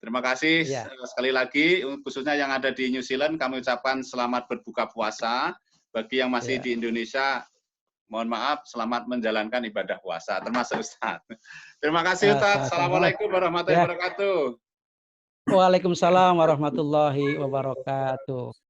Terima kasih sekali lagi, khususnya yang ada di New Zealand, kami ucapkan selamat berbuka puasa. Bagi yang masih di Indonesia, mohon maaf, selamat menjalankan ibadah puasa, termasuk Ustadz. Terima kasih Ustadz. Assalamualaikum warahmatullahi wabarakatuh. Waalaikumsalam warahmatullahi wabarakatuh.